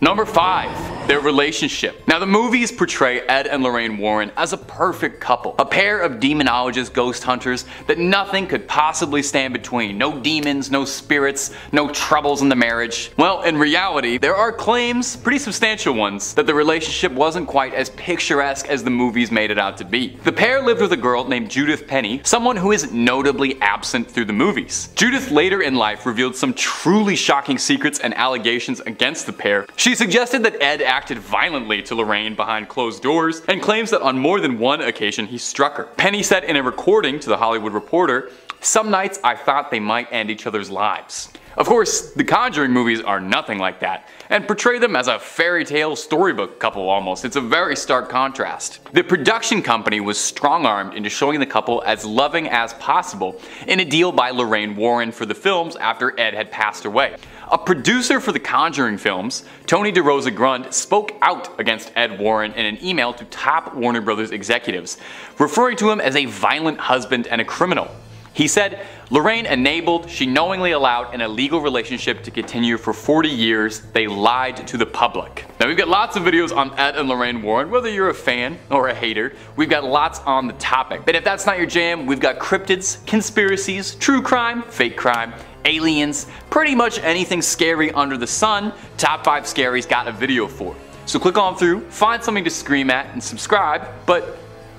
Number 5. Their relationship. Now the movies portray Ed and Lorraine Warren as a perfect couple. A pair of demonologist ghost hunters that nothing could possibly stand between. No demons, no spirits, no troubles in the marriage. Well, in reality, there are claims, pretty substantial ones, that the relationship wasn't quite as picturesque as the movies made it out to be. The pair lived with a girl named Judith Penny, someone who is notably absent through the movies. Judith later in life revealed some truly shocking secrets and allegations against the pair. She suggested that Ed acted violently to Lorraine behind closed doors and claims that on more than one occasion he struck her. Penny said in a recording to The Hollywood Reporter, "Some nights I thought they might end each other's lives." Of course, the Conjuring movies are nothing like that, and portray them as a fairy tale storybook couple almost. It's a very stark contrast. The production company was strong-armed into showing the couple as loving as possible in a deal by Lorraine Warren for the films after Ed had passed away. A producer for the Conjuring films, Tony DeRosa Grund, spoke out against Ed Warren in an email to top Warner Brothers executives, referring to him as a violent husband and a criminal. He said, "Lorraine enabled, she knowingly allowed an illegal relationship to continue for 40 years. They lied to the public." Now we've got lots of videos on Ed and Lorraine Warren, whether you're a fan or a hater. We've got lots on the topic. But if that's not your jam, we've got cryptids, conspiracies, true crime, fake crime, aliens, pretty much anything scary under the sun. Top 5 Scary's got a video for. So click on through, find something to scream at, and subscribe, but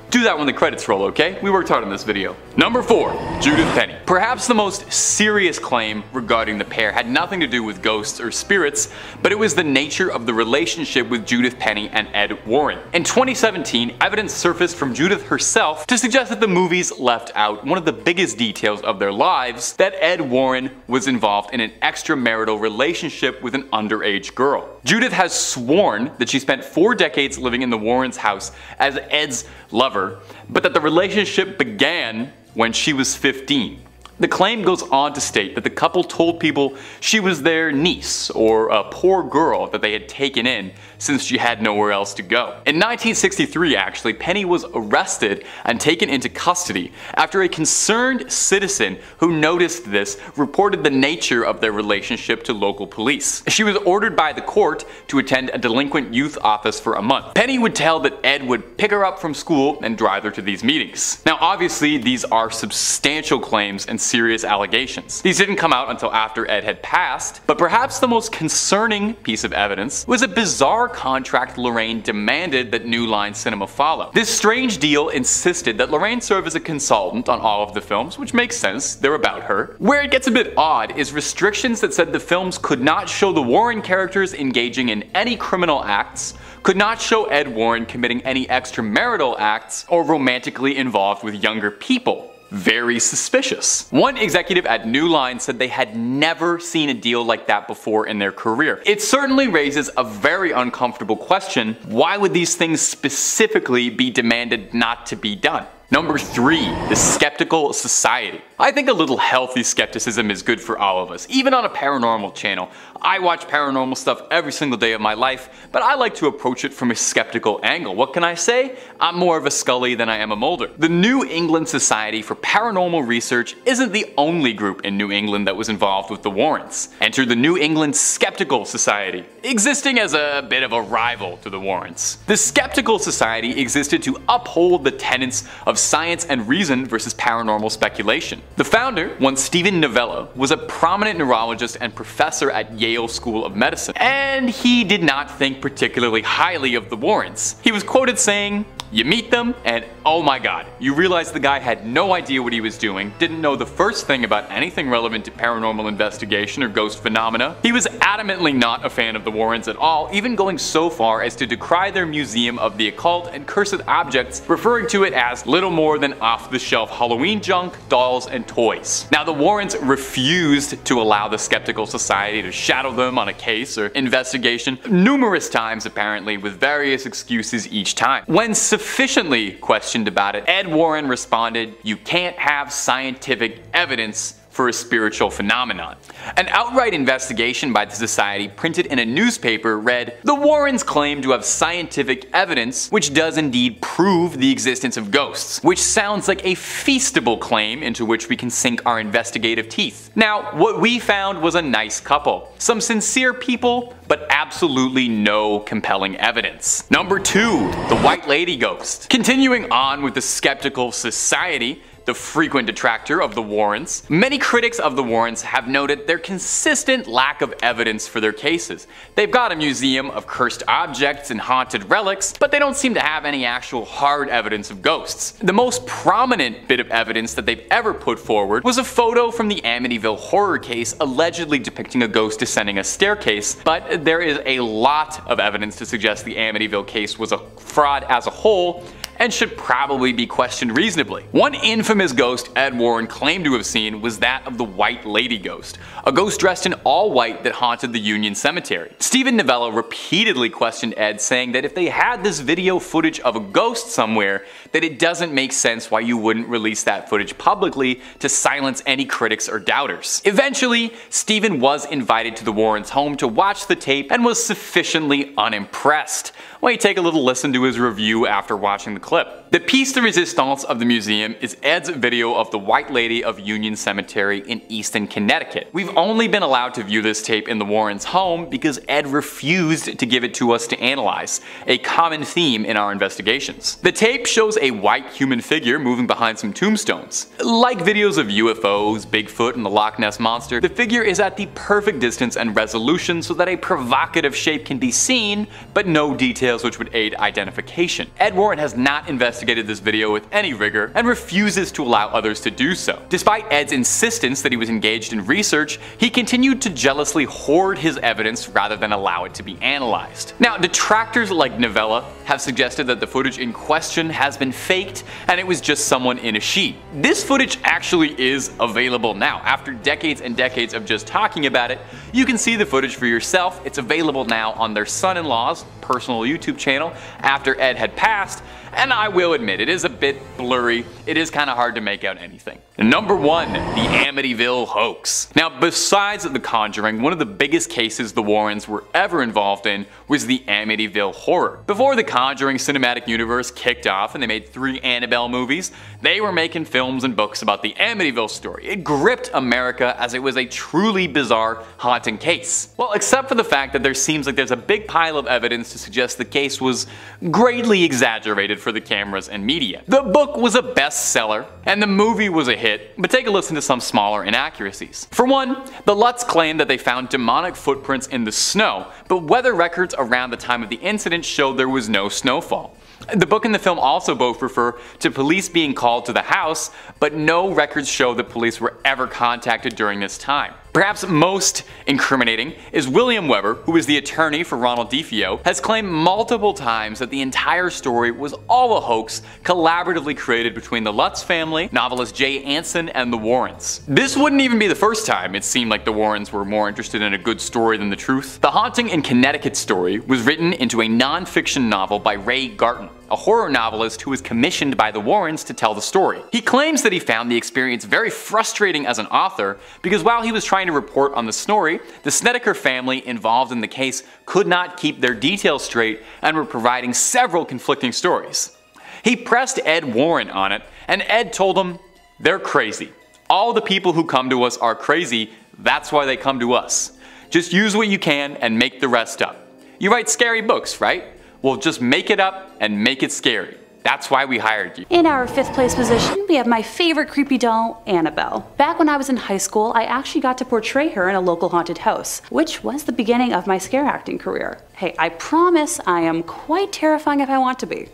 do that when the credits roll, okay? We worked hard on this video. Number 4. Judith Penny. Perhaps the most serious claim regarding the pair had nothing to do with ghosts or spirits, but it was the nature of the relationship with Judith Penny and Ed Warren. In 2017, evidence surfaced from Judith herself to suggest that the movies left out one of the biggest details of their lives, that Ed Warren was involved in an extramarital relationship with an underage girl. Judith has sworn that she spent 4 decades living in the Warrens' house as Ed's lover, but that the relationship began when she was 15. The claim goes on to state that the couple told people she was their niece or a poor girl that they had taken in since she had nowhere else to go. In 1963 actually, Penny was arrested and taken into custody after a concerned citizen who noticed this reported the nature of their relationship to local police. She was ordered by the court to attend a delinquent youth office for a month. Penny would tell that Ed would pick her up from school and drive her to these meetings. Now obviously these are substantial claims and serious allegations. These didn't come out until after Ed had passed, but perhaps the most concerning piece of evidence was a bizarre contract Lorraine demanded that New Line Cinema follow. This strange deal insisted that Lorraine serve as a consultant on all of the films, which makes sense, they're about her. Where it gets a bit odd is restrictions that said the films could not show the Warren characters engaging in any criminal acts, could not show Ed Warren committing any extramarital acts, or romantically involved with younger people. Very suspicious. One executive at New Line said they had never seen a deal like that before in their career. It certainly raises a very uncomfortable question: why would these things specifically be demanded not to be done? Number 3. The Skeptical Society. I think a little healthy skepticism is good for all of us, even on a paranormal channel. I watch paranormal stuff every single day of my life, but I like to approach it from a skeptical angle. What can I say? I'm more of a Scully than I am a Mulder. The New England Society for Paranormal Research isn't the only group in New England that was involved with the Warrens. Enter the New England Skeptical Society, existing as a bit of a rival to the Warrens. The Skeptical Society existed to uphold the tenets of science and reason versus paranormal speculation. The founder, one Stephen Novello, was a prominent neurologist and professor at Yale School of Medicine, and he did not think particularly highly of the Warrens. He was quoted saying, "You meet them and oh my god, you realize the guy had no idea what he was doing, didn't know the first thing about anything relevant to paranormal investigation or ghost phenomena." He was adamantly not a fan of the Warrens at all, even going so far as to decry their museum of the occult and cursed objects, referring to it as little more than off-the-shelf Halloween junk, dolls, and toys. Now the Warrens refused to allow the Skeptical Society to shadow them on a case or investigation numerous times apparently, with various excuses each time. When sufficiently questioned about it, Ed Warren responded, "You can't have scientific evidence for a spiritual phenomenon. An outright investigation by the society printed in a newspaper read, "The Warrens claim to have scientific evidence which does indeed prove the existence of ghosts," which sounds like a feasible claim into which we can sink our investigative teeth. Now, what we found was a nice couple. Some sincere people, but absolutely no compelling evidence. Number 2. The White Lady Ghost. Continuing on with the skeptical society, the frequent detractor of the Warrens, many critics of the Warrens have noted their consistent lack of evidence for their cases. They've got a museum of cursed objects and haunted relics, but they don't seem to have any actual hard evidence of ghosts. The most prominent bit of evidence that they've ever put forward was a photo from the Amityville Horror case allegedly depicting a ghost descending a staircase, but there is a lot of evidence to suggest the Amityville case was a fraud as a whole, and should probably be questioned reasonably. One infamous ghost Ed Warren claimed to have seen was that of the White Lady Ghost, a ghost dressed in all white that haunted the Union Cemetery. Stephen Novello repeatedly questioned Ed, saying that if they had this video footage of a ghost somewhere, that it doesn't make sense why you wouldn't release that footage publicly to silence any critics or doubters. Eventually, Stephen was invited to the Warrens' home to watch the tape and was sufficiently unimpressed. Why don't you take a little listen to his review after watching the clip. The piece de resistance of the museum is Ed's video of the White Lady of Union Cemetery in Easton, Connecticut. We've only been allowed to view this tape in the Warrens' home because Ed refused to give it to us to analyze, a common theme in our investigations. The tape shows a white human figure moving behind some tombstones. Like videos of UFOs, Bigfoot, and the Loch Ness Monster, the figure is at the perfect distance and resolution so that a provocative shape can be seen, but no details which would aid identification. Ed Warren has not investigated this video with any rigor and refuses to allow others to do so. Despite Ed's insistence that he was engaged in research, he continued to jealously hoard his evidence rather than allow it to be analyzed. Now, detractors like Novella have suggested that the footage in question has been faked and it was just someone in a sheet. This footage actually is available now. After decades and decades of just talking about it, you can see the footage for yourself. It's available now on their son-in-law's personal YouTube channel after Ed had passed, and I will admit it is a bit blurry. It is kind of hard to make out anything. Number 1. The Amityville Hoax. Now, besides The Conjuring, one of the biggest cases the Warrens were ever involved in was the Amityville Horror. Before the Conjuring cinematic universe kicked off and they made 3 Annabelle movies, they were making films and books about the Amityville story. It gripped America as it was a truly bizarre haunting case. Well, except for the fact that there seems like there's a big pile of evidence to suggest the case was greatly exaggerated for the cameras and media. The book was a bestseller and the movie was a hit, but take a listen to some smaller inaccuracies. For one, the Lutz claimed that they found demonic footprints in the snow, but weather records around the time of the incident showed there was no snowfall. The book and the film also both refer to police being called to the house, but no records show that police were ever contacted during this time. Perhaps most incriminating is William Weber, who is the attorney for Ronald DeFeo, has claimed multiple times that the entire story was all a hoax collaboratively created between the Lutz family, novelist Jay Anson, and the Warrens. This wouldn't even be the first time it seemed like the Warrens were more interested in a good story than the truth. The Haunting in Connecticut story was written into a non-fiction novel by Ray Garton, a horror novelist who was commissioned by the Warrens to tell the story. He claims that he found the experience very frustrating as an author because while he was trying to report on the story, the Snedeker family involved in the case could not keep their details straight and were providing several conflicting stories. He pressed Ed Warren on it, and Ed told him, "They're crazy. All the people who come to us are crazy, that's why they come to us. Just use what you can and make the rest up. You write scary books, right? Well, just make it up and make it scary. That's why we hired you." In our 5th place position, we have my favorite creepy doll, Annabelle. Back when I was in high school, I actually got to portray her in a local haunted house, which was the beginning of my scare acting career. Hey, I promise I am quite terrifying if I want to be.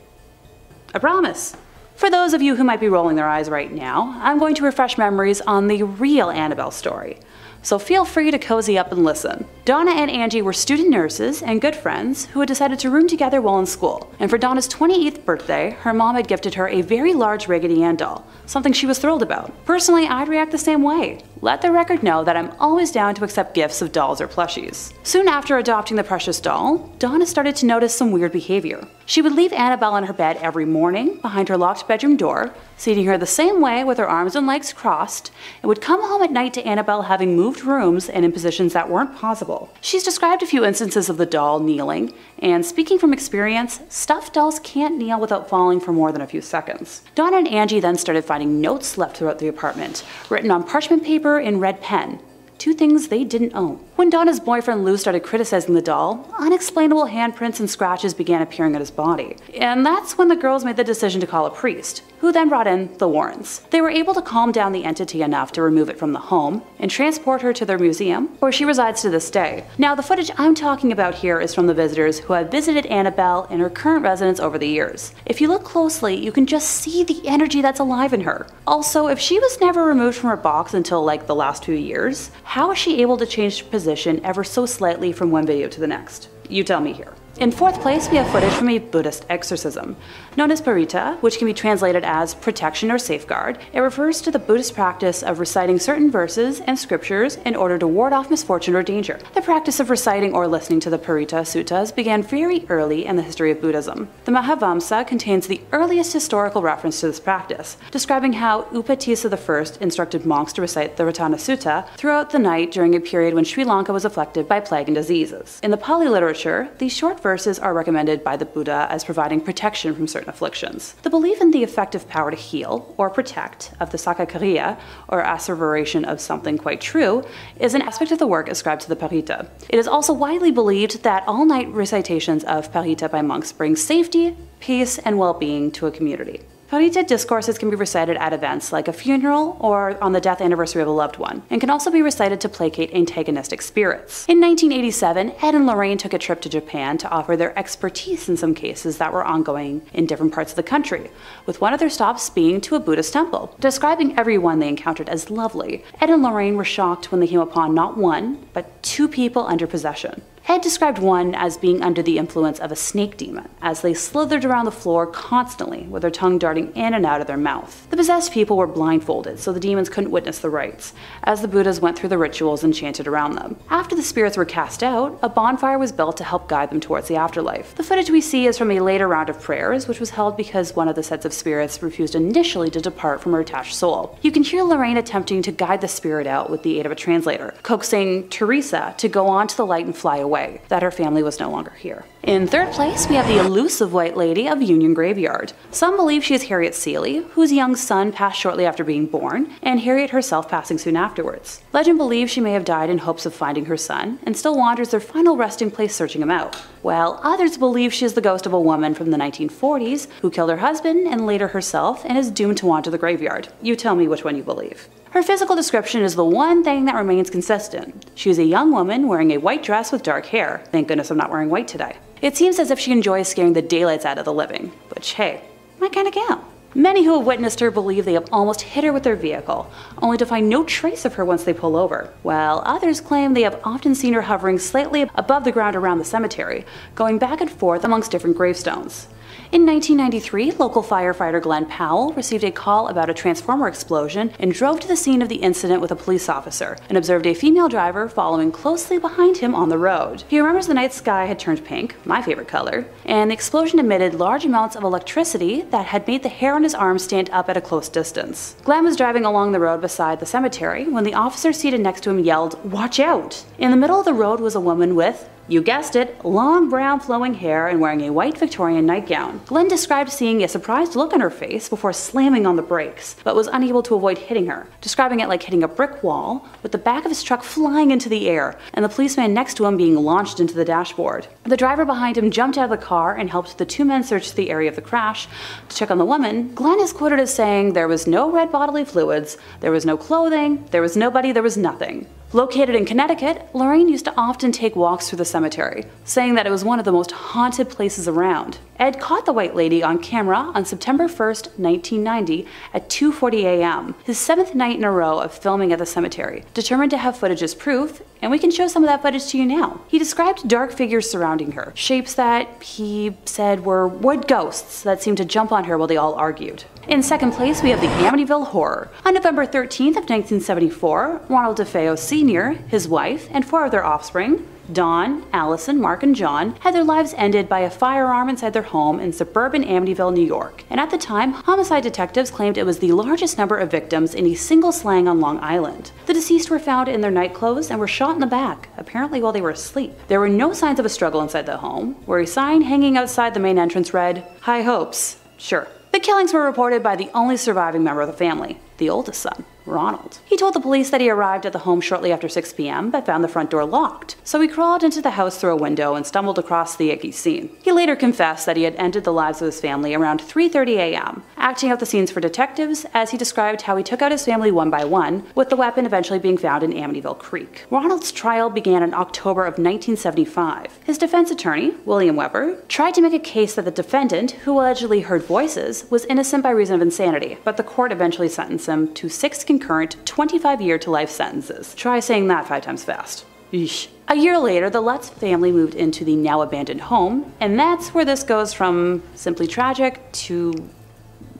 I promise. For those of you who might be rolling their eyes right now, I'm going to refresh memories on the real Annabelle story. so feel free to cozy up and listen. Donna and Angie were student nurses and good friends who had decided to room together while in school, and for Donna's 28th birthday, her mom had gifted her a very large Raggedy Ann doll, something she was thrilled about. Personally, I'd react the same way. Let the record know that I'm always down to accept gifts of dolls or plushies. Soon after adopting the precious doll, Donna started to notice some weird behavior. She would leave Annabelle in her bed every morning behind her locked bedroom door, seating her the same way with her arms and legs crossed, and would come home at night to Annabelle having moved rooms and in positions that weren't possible. She's described a few instances of the doll kneeling, and speaking from experience, stuffed dolls can't kneel without falling for more than a few seconds. Donna and Angie then started finding notes left throughout the apartment, written on parchment paper in red pen, two things they didn't own. When Donna's boyfriend Lou started criticizing the doll, unexplainable handprints and scratches began appearing on his body. And that's when the girls made the decision to call a priest, who then brought in the Warrens. They were able to calm down the entity enough to remove it from the home and transport her to their museum, where she resides to this day. Now, the footage I'm talking about here is from the visitors who have visited Annabelle in her current residence over the years. If you look closely, you can just see the energy that's alive in her. Also, if she was never removed from her box until like the last few years, how is she able to change position ever so slightly from one video to the next? You tell me here. In fourth place, we have footage from a Buddhist exorcism. Known as parita, which can be translated as protection or safeguard, it refers to the Buddhist practice of reciting certain verses and scriptures in order to ward off misfortune or danger. The practice of reciting or listening to the parita suttas began very early in the history of Buddhism. The Mahavamsa contains the earliest historical reference to this practice, describing how Upatissa I instructed monks to recite the Ratana Sutta throughout the night during a period when Sri Lanka was afflicted by plague and diseases. In the Pali literature, these short verses are recommended by the Buddha as providing protection from certain afflictions. The belief in the effective power to heal or protect of the Sakakariya, or asseveration of something quite true, is an aspect of the work ascribed to the Parita. It is also widely believed that all-night recitations of Parita by monks bring safety, peace, and well-being to a community. Parita discourses can be recited at events like a funeral or on the death anniversary of a loved one, and can also be recited to placate antagonistic spirits. In 1987, Ed and Lorraine took a trip to Japan to offer their expertise in some cases that were ongoing in different parts of the country, with one of their stops being to a Buddhist temple. Describing everyone they encountered as lovely, Ed and Lorraine were shocked when they came upon not one, but two people under possession. Ed described one as being under the influence of a snake demon, as they slithered around the floor constantly with their tongue darting in and out of their mouth. The possessed people were blindfolded, so the demons couldn't witness the rites, as the Buddhas went through the rituals and chanted around them. After the spirits were cast out, a bonfire was built to help guide them towards the afterlife. The footage we see is from a later round of prayers, which was held because one of the sets of spirits refused initially to depart from her attached soul. You can hear Lorraine attempting to guide the spirit out with the aid of a translator, coaxing Teresa to go on to the light and fly away, that her family was no longer here. In third place, we have the elusive White Lady of Union Graveyard. Some believe she is Harriet Seeley, whose young son passed shortly after being born, and Harriet herself passing soon afterwards. Legend believes she may have died in hopes of finding her son, and still wanders their final resting place searching him out, while others believe she is the ghost of a woman from the 1940s who killed her husband and later herself and is doomed to wander the graveyard. You tell me which one you believe. Her physical description is the one thing that remains consistent. She is a young woman wearing a white dress with dark hair. Thank goodness I'm not wearing white today. It seems as if she enjoys scaring the daylights out of the living, which, hey, my kind of gal. Many who have witnessed her believe they have almost hit her with their vehicle, only to find no trace of her once they pull over, while others claim they have often seen her hovering slightly above the ground around the cemetery, going back and forth amongst different gravestones. In 1993, local firefighter Glenn Powell received a call about a transformer explosion and drove to the scene of the incident with a police officer and observed a female driver following closely behind him on the road. He remembers the night sky had turned pink, my favorite color, and the explosion emitted large amounts of electricity that had made the hair on his arm stand up at a close distance. Glenn was driving along the road beside the cemetery when the officer seated next to him yelled, "Watch out!" In the middle of the road was a woman with, you guessed it, long brown flowing hair and wearing a white Victorian nightgown. Glenn described seeing a surprised look on her face before slamming on the brakes, but was unable to avoid hitting her, describing it like hitting a brick wall, with the back of his truck flying into the air and the policeman next to him being launched into the dashboard. The driver behind him jumped out of the car and helped the two men search the area of the crash to check on the woman. Glenn is quoted as saying, "There was no red bodily fluids, there was no clothing, there was nobody, there was nothing." Located in Connecticut, Lorraine used to often take walks through the cemetery, saying that it was one of the most haunted places around. Ed caught the White Lady on camera on September 1st, 1990 at 2:40 a.m., his 7th night in a row of filming at the cemetery, determined to have footage as proof, and we can show some of that footage to you now. He described dark figures surrounding her, shapes that he said were wood ghosts that seemed to jump on her while they all argued. In second place, we have the Amityville Horror. On November 13th of 1974, Ronald DeFeo Sr., his wife, and 4 of their offspring, Dawn, Allison, Mark, and John, had their lives ended by a firearm inside their home in suburban Amityville, New York. And at the time, homicide detectives claimed it was the largest number of victims in a single slang on Long Island. The deceased were found in their nightclothes and were shot in the back, apparently while they were asleep. There were no signs of a struggle inside the home, where a sign hanging outside the main entrance read, "High hopes." Sure. The killings were reported by the only surviving member of the family, the oldest son, Ronald. He told the police that he arrived at the home shortly after 6 p.m. but found the front door locked, so he crawled into the house through a window and stumbled across the icky scene. He later confessed that he had ended the lives of his family around 3:30 a.m., acting out the scenes for detectives as he described how he took out his family one by one, with the weapon eventually being found in Amityville Creek. Ronald's trial began in October of 1975. His defense attorney, William Weber, tried to make a case that the defendant, who allegedly heard voices, was innocent by reason of insanity, but the court eventually sentenced him to 6 concurrent 25-year to life sentences. Try saying that 5 times fast. Eesh. A year later, the Lutz family moved into the now abandoned home, and that's where this goes from simply tragic to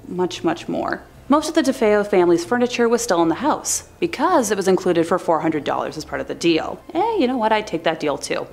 much, much more. Most of the DeFeo family's furniture was still in the house, because it was included for $400 as part of the deal. You know what, I'd take that deal too.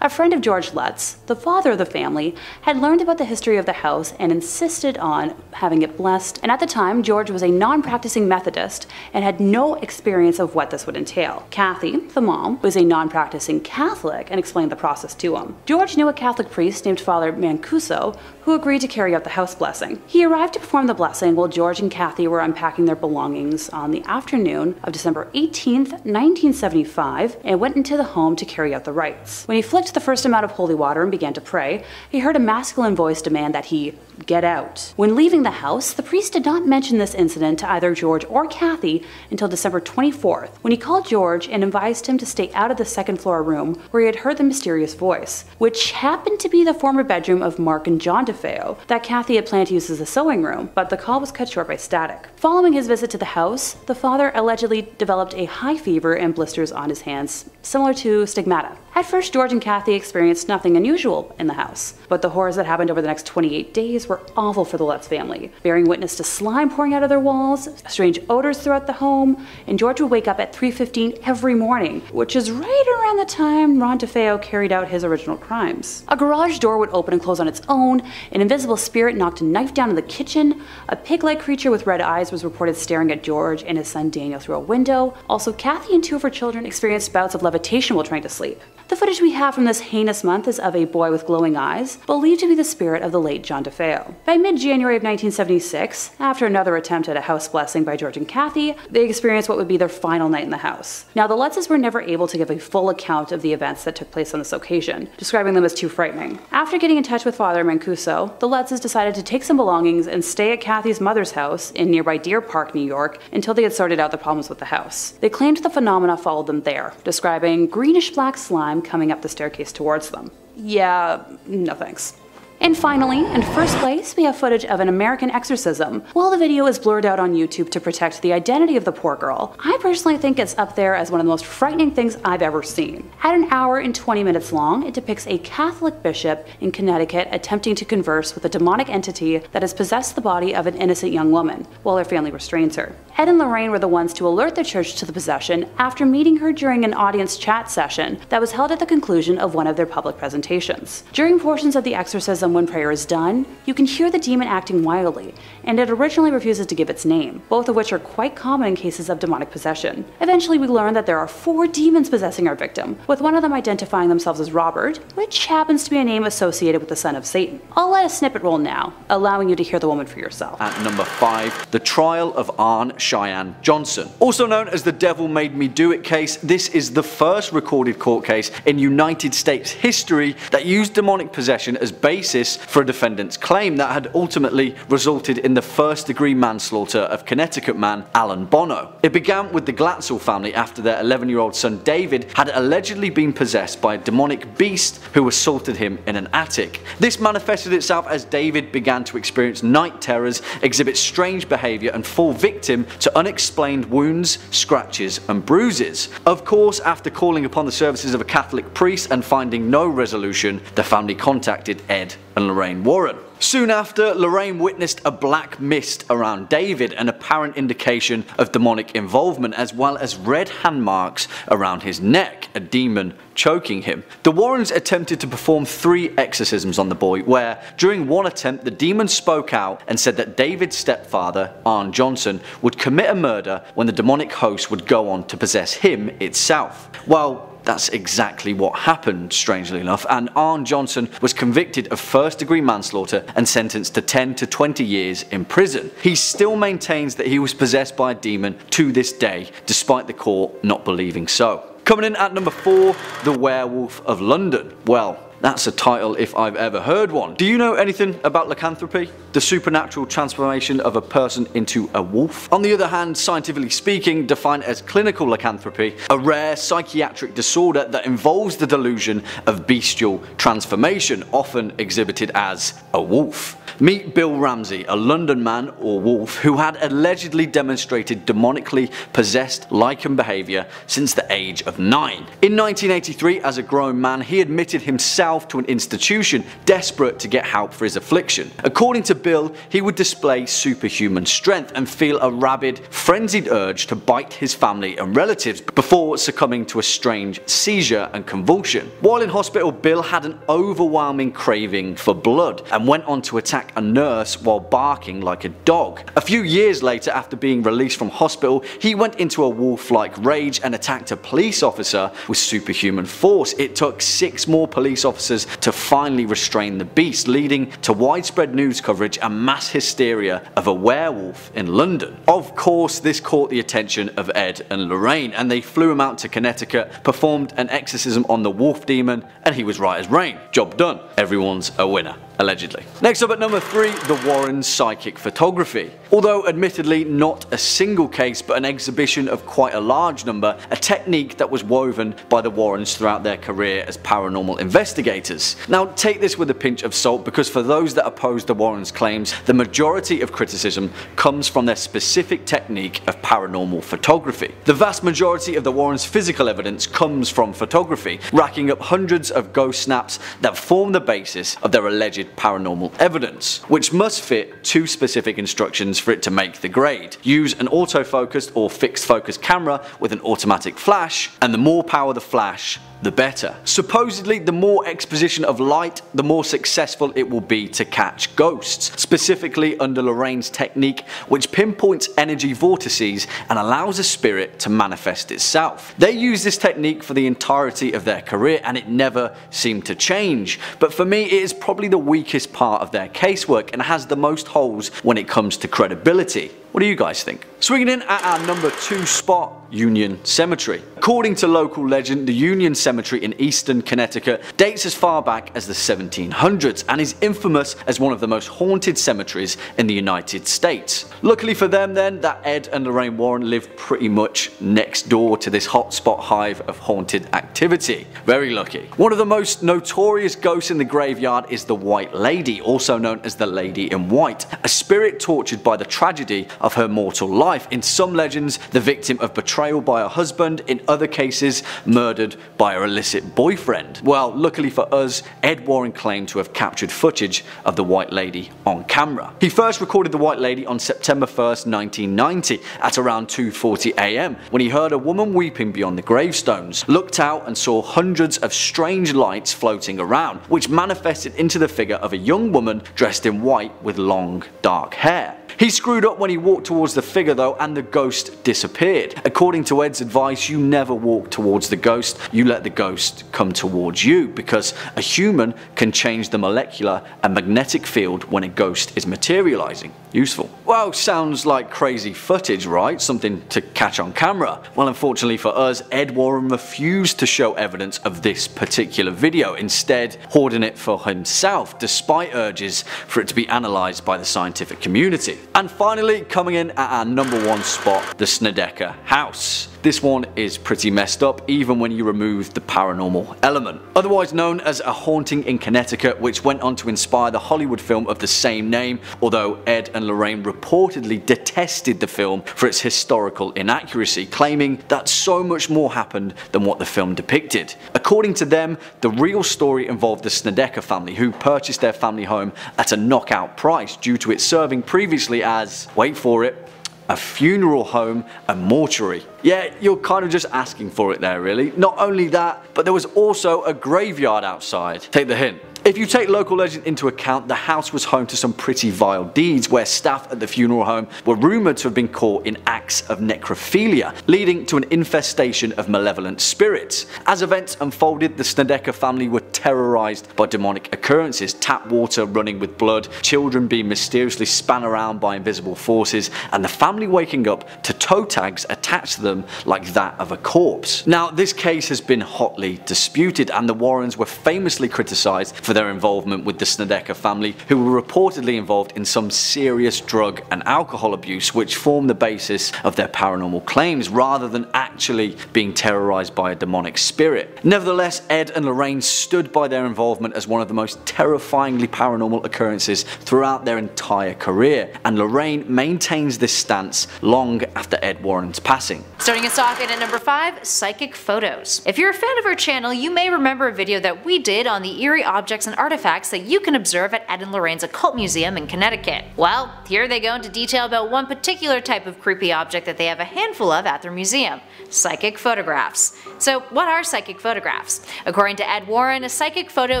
A friend of George Lutz, the father of the family, had learned about the history of the house and insisted on having it blessed, and at the time, George was a non-practicing Methodist and had no experience of what this would entail. Kathy, the mom, was a non-practicing Catholic and explained the process to him. George knew a Catholic priest named Father Mancuso who agreed to carry out the house blessing. He arrived to perform the blessing while George and Kathy were unpacking their belongings on the afternoon of December 18th, 1975, and went into the home to carry out the rites. When he flicked the first amount of holy water and began to pray, he heard a masculine voice demand that he get out. When leaving the house, the priest did not mention this incident to either George or Kathy until December 24th, when he called George and advised him to stay out of the second-floor room where he had heard the mysterious voice, which happened to be the former bedroom of Mark and John DeFeo that Kathy had planned to use as a sewing room, but the call was cut short by static. Following his visit to the house, the father allegedly developed a high fever and blisters on his hands, similar to stigmata. At first, George and Kathy experienced nothing unusual in the house, but the horrors that happened over the next 28 days were awful for the Lutz family, bearing witness to slime pouring out of their walls, strange odors throughout the home, and George would wake up at 3:15 every morning, which is right around the time Ron DeFeo carried out his original crimes. A garage door would open and close on its own, an invisible spirit knocked a knife down in the kitchen, a pig-like creature with red eyes was reported staring at George and his son Daniel through a window. Also, Kathy and 2 of her children experienced bouts of levitation while trying to sleep. The footage we have from this heinous month is of a boy with glowing eyes, believed to be the spirit of the late John DeFeo. By mid-January of 1976, after another attempt at a house blessing by George and Kathy, they experienced what would be their final night in the house. Now, the Lutzes were never able to give a full account of the events that took place on this occasion, describing them as too frightening. After getting in touch with Father Mancuso, the Lutzes decided to take some belongings and stay at Kathy's mother's house in nearby Deer Park, New York, until they had sorted out the problems with the house. They claimed the phenomena followed them there, describing greenish-black slime coming up the staircase towards them. Yeah, no thanks. And finally, in first place, we have footage of an American exorcism. While the video is blurred out on YouTube to protect the identity of the poor girl, I personally think it's up there as one of the most frightening things I've ever seen. At an hour and 20 minutes long, it depicts a Catholic bishop in Connecticut attempting to converse with a demonic entity that has possessed the body of an innocent young woman, while her family restrains her. Ed and Lorraine were the ones to alert the church to the possession after meeting her during an audience chat session that was held at the conclusion of one of their public presentations. During portions of the exorcism when prayer is done, you can hear the demon acting wildly, and it originally refuses to give its name, both of which are quite common in cases of demonic possession. Eventually, we learn that there are 4 demons possessing our victim, with one of them identifying themselves as Robert, which happens to be a name associated with the son of Satan. I'll let a snippet roll now, allowing you to hear the woman for yourself. At number 5, the trial of Arne Cheyenne Johnson. Also known as the Devil Made Me Do It case, this is the first recorded court case in United States history that used demonic possession as basis basis for a defendant's claim that had ultimately resulted in the first-degree manslaughter of Connecticut man Alan Bono. It began with the Glatzel family after their 11-year-old son David had allegedly been possessed by a demonic beast who assaulted him in an attic. This manifested itself as David began to experience night terrors, exhibit strange behaviour and fall victim to unexplained wounds, scratches and bruises. Of course, after calling upon the services of a Catholic priest and finding no resolution, the family contacted Ed and Lorraine Warren. Soon after, Lorraine witnessed a black mist around David, an apparent indication of demonic involvement, as well as red hand marks around his neck, a demon choking him. The Warrens attempted to perform 3 exorcisms on the boy, where during one attempt the demon spoke out and said that David's stepfather, Arn Johnson, would commit a murder when the demonic host would go on to possess him itself. Well, that's exactly what happened, strangely enough, and Arn Johnson was convicted of first-degree manslaughter and sentenced to 10 to 20 years in prison. He still maintains that he was possessed by a demon to this day, despite the court not believing so. Coming in at number 4, The Werewolf of London. Well, that's a title if I've ever heard one. Do you know anything about lycanthropy? The supernatural transformation of a person into a wolf? On the other hand, scientifically speaking, defined as clinical lycanthropy, a rare psychiatric disorder that involves the delusion of bestial transformation, often exhibited as a wolf. Meet Bill Ramsey, a London man or wolf who had allegedly demonstrated demonically possessed lycan behaviour since the age of 9. In 1983, as a grown man, he admitted himself to an institution, desperate to get help for his affliction. According to Bill, he would display superhuman strength and feel a rabid, frenzied urge to bite his family and relatives before succumbing to a strange seizure and convulsion. While in hospital, Bill had an overwhelming craving for blood and went on to attack a nurse while barking like a dog. A few years later, after being released from hospital, he went into a wolf-like rage and attacked a police officer with superhuman force. It took 6 more police officers to finally restrain the beast, leading to widespread news coverage and mass hysteria of a werewolf in London. Of course, this caught the attention of Ed and Lorraine, and they flew him out to Connecticut, performed an exorcism on the wolf demon, and he was right as rain. Job done. Everyone's a winner. Allegedly. Next up at number 3, the Warrens' psychic photography. Although admittedly not a single case but an exhibition of quite a large number, a technique that was woven by the Warrens throughout their career as paranormal investigators. Now take this with a pinch of salt, because for those that oppose the Warrens' claims, the majority of criticism comes from their specific technique of paranormal photography. The vast majority of the Warrens' physical evidence comes from photography, racking up hundreds of ghost snaps that form the basis of their alleged paranormal evidence, which must fit 2 specific instructions for it to make the grade. Use an autofocused or fixed focus camera with an automatic flash, and the more power the flash, the better. Supposedly, the more exposition of light, the more successful it will be to catch ghosts, specifically under Lorraine's technique, which pinpoints energy vortices and allows a spirit to manifest itself. They used this technique for the entirety of their career and it never seemed to change, but for me it is probably the weakest part of their casework and has the most holes when it comes to credibility. What do you guys think? Swinging in at our number 2 spot, Union Cemetery. According to local legend, the Union Cemetery in eastern Connecticut dates as far back as the 1700s and is infamous as one of the most haunted cemeteries in the United States. Luckily for them then, that Ed and Lorraine Warren lived pretty much next door to this hotspot hive of haunted activity. Very lucky. One of the most notorious ghosts in the graveyard is the White Lady, also known as the Lady in White, a spirit tortured by the tragedy of her mortal life. In some legends, the victim of betrayal by her husband, in other cases, murdered by her illicit boyfriend. Well, luckily for us, Ed Warren claimed to have captured footage of the White Lady on camera. He first recorded the White Lady on September 1st, 1990 at around 2:40 AM when he heard a woman weeping beyond the gravestones, looked out and saw hundreds of strange lights floating around, which manifested into the figure of a young woman dressed in white with long, dark hair. He screwed up when he walked towards the figure though, and the ghost disappeared. According to Ed's advice, you never walk towards the ghost, you let the ghost come towards you, because a human can change the molecular and magnetic field when a ghost is materializing. Useful. Well, sounds like crazy footage, right? Something to catch on camera. Well, unfortunately for us, Ed Warren refused to show evidence of this particular video, instead hoarding it for himself, despite urges for it to be analysed by the scientific community. And finally, coming in at our #1 spot, the Snedeker house. This one is pretty messed up even when you remove the paranormal element. Otherwise known as a haunting in Connecticut, which went on to inspire the Hollywood film of the same name, although Ed and Lorraine reportedly detested the film for its historical inaccuracy, claiming that so much more happened than what the film depicted. According to them, the real story involved the Snedeker family, who purchased their family home at a knockout price due to it serving previously as, wait for it, a funeral home and mortuary. Yeah, you're kind of just asking for it there really. Not only that, but there was also a graveyard outside. Take the hint. If you take local legend into account, the house was home to some pretty vile deeds, where staff at the funeral home were rumoured to have been caught in acts of necrophilia, leading to an infestation of malevolent spirits. As events unfolded, the Snedeker family were terrorised by demonic occurrences, tap water running with blood, children being mysteriously spun around by invisible forces, and the family waking up to toe tags attached to them like that of a corpse. Now, this case has been hotly disputed, and the Warrens were famously criticised for their involvement with the Snedeker family, who were reportedly involved in some serious drug and alcohol abuse, which formed the basis of their paranormal claims rather than actually being terrorised by a demonic spirit. Nevertheless, Ed and Lorraine stood by their involvement as one of the most terrifyingly paranormal occurrences throughout their entire career, and Lorraine maintains this stance long after Ed Warren's passing. Starting us off in at #5, psychic photos. If you're a fan of our channel, you may remember a video that we did on the eerie objects and artifacts that you can observe at Ed and Lorraine's Occult Museum in Connecticut. Well, here they go into detail about one particular type of creepy object that they have a handful of at their museum: psychic photographs. So what are psychic photographs? According to Ed Warren, a psychic photo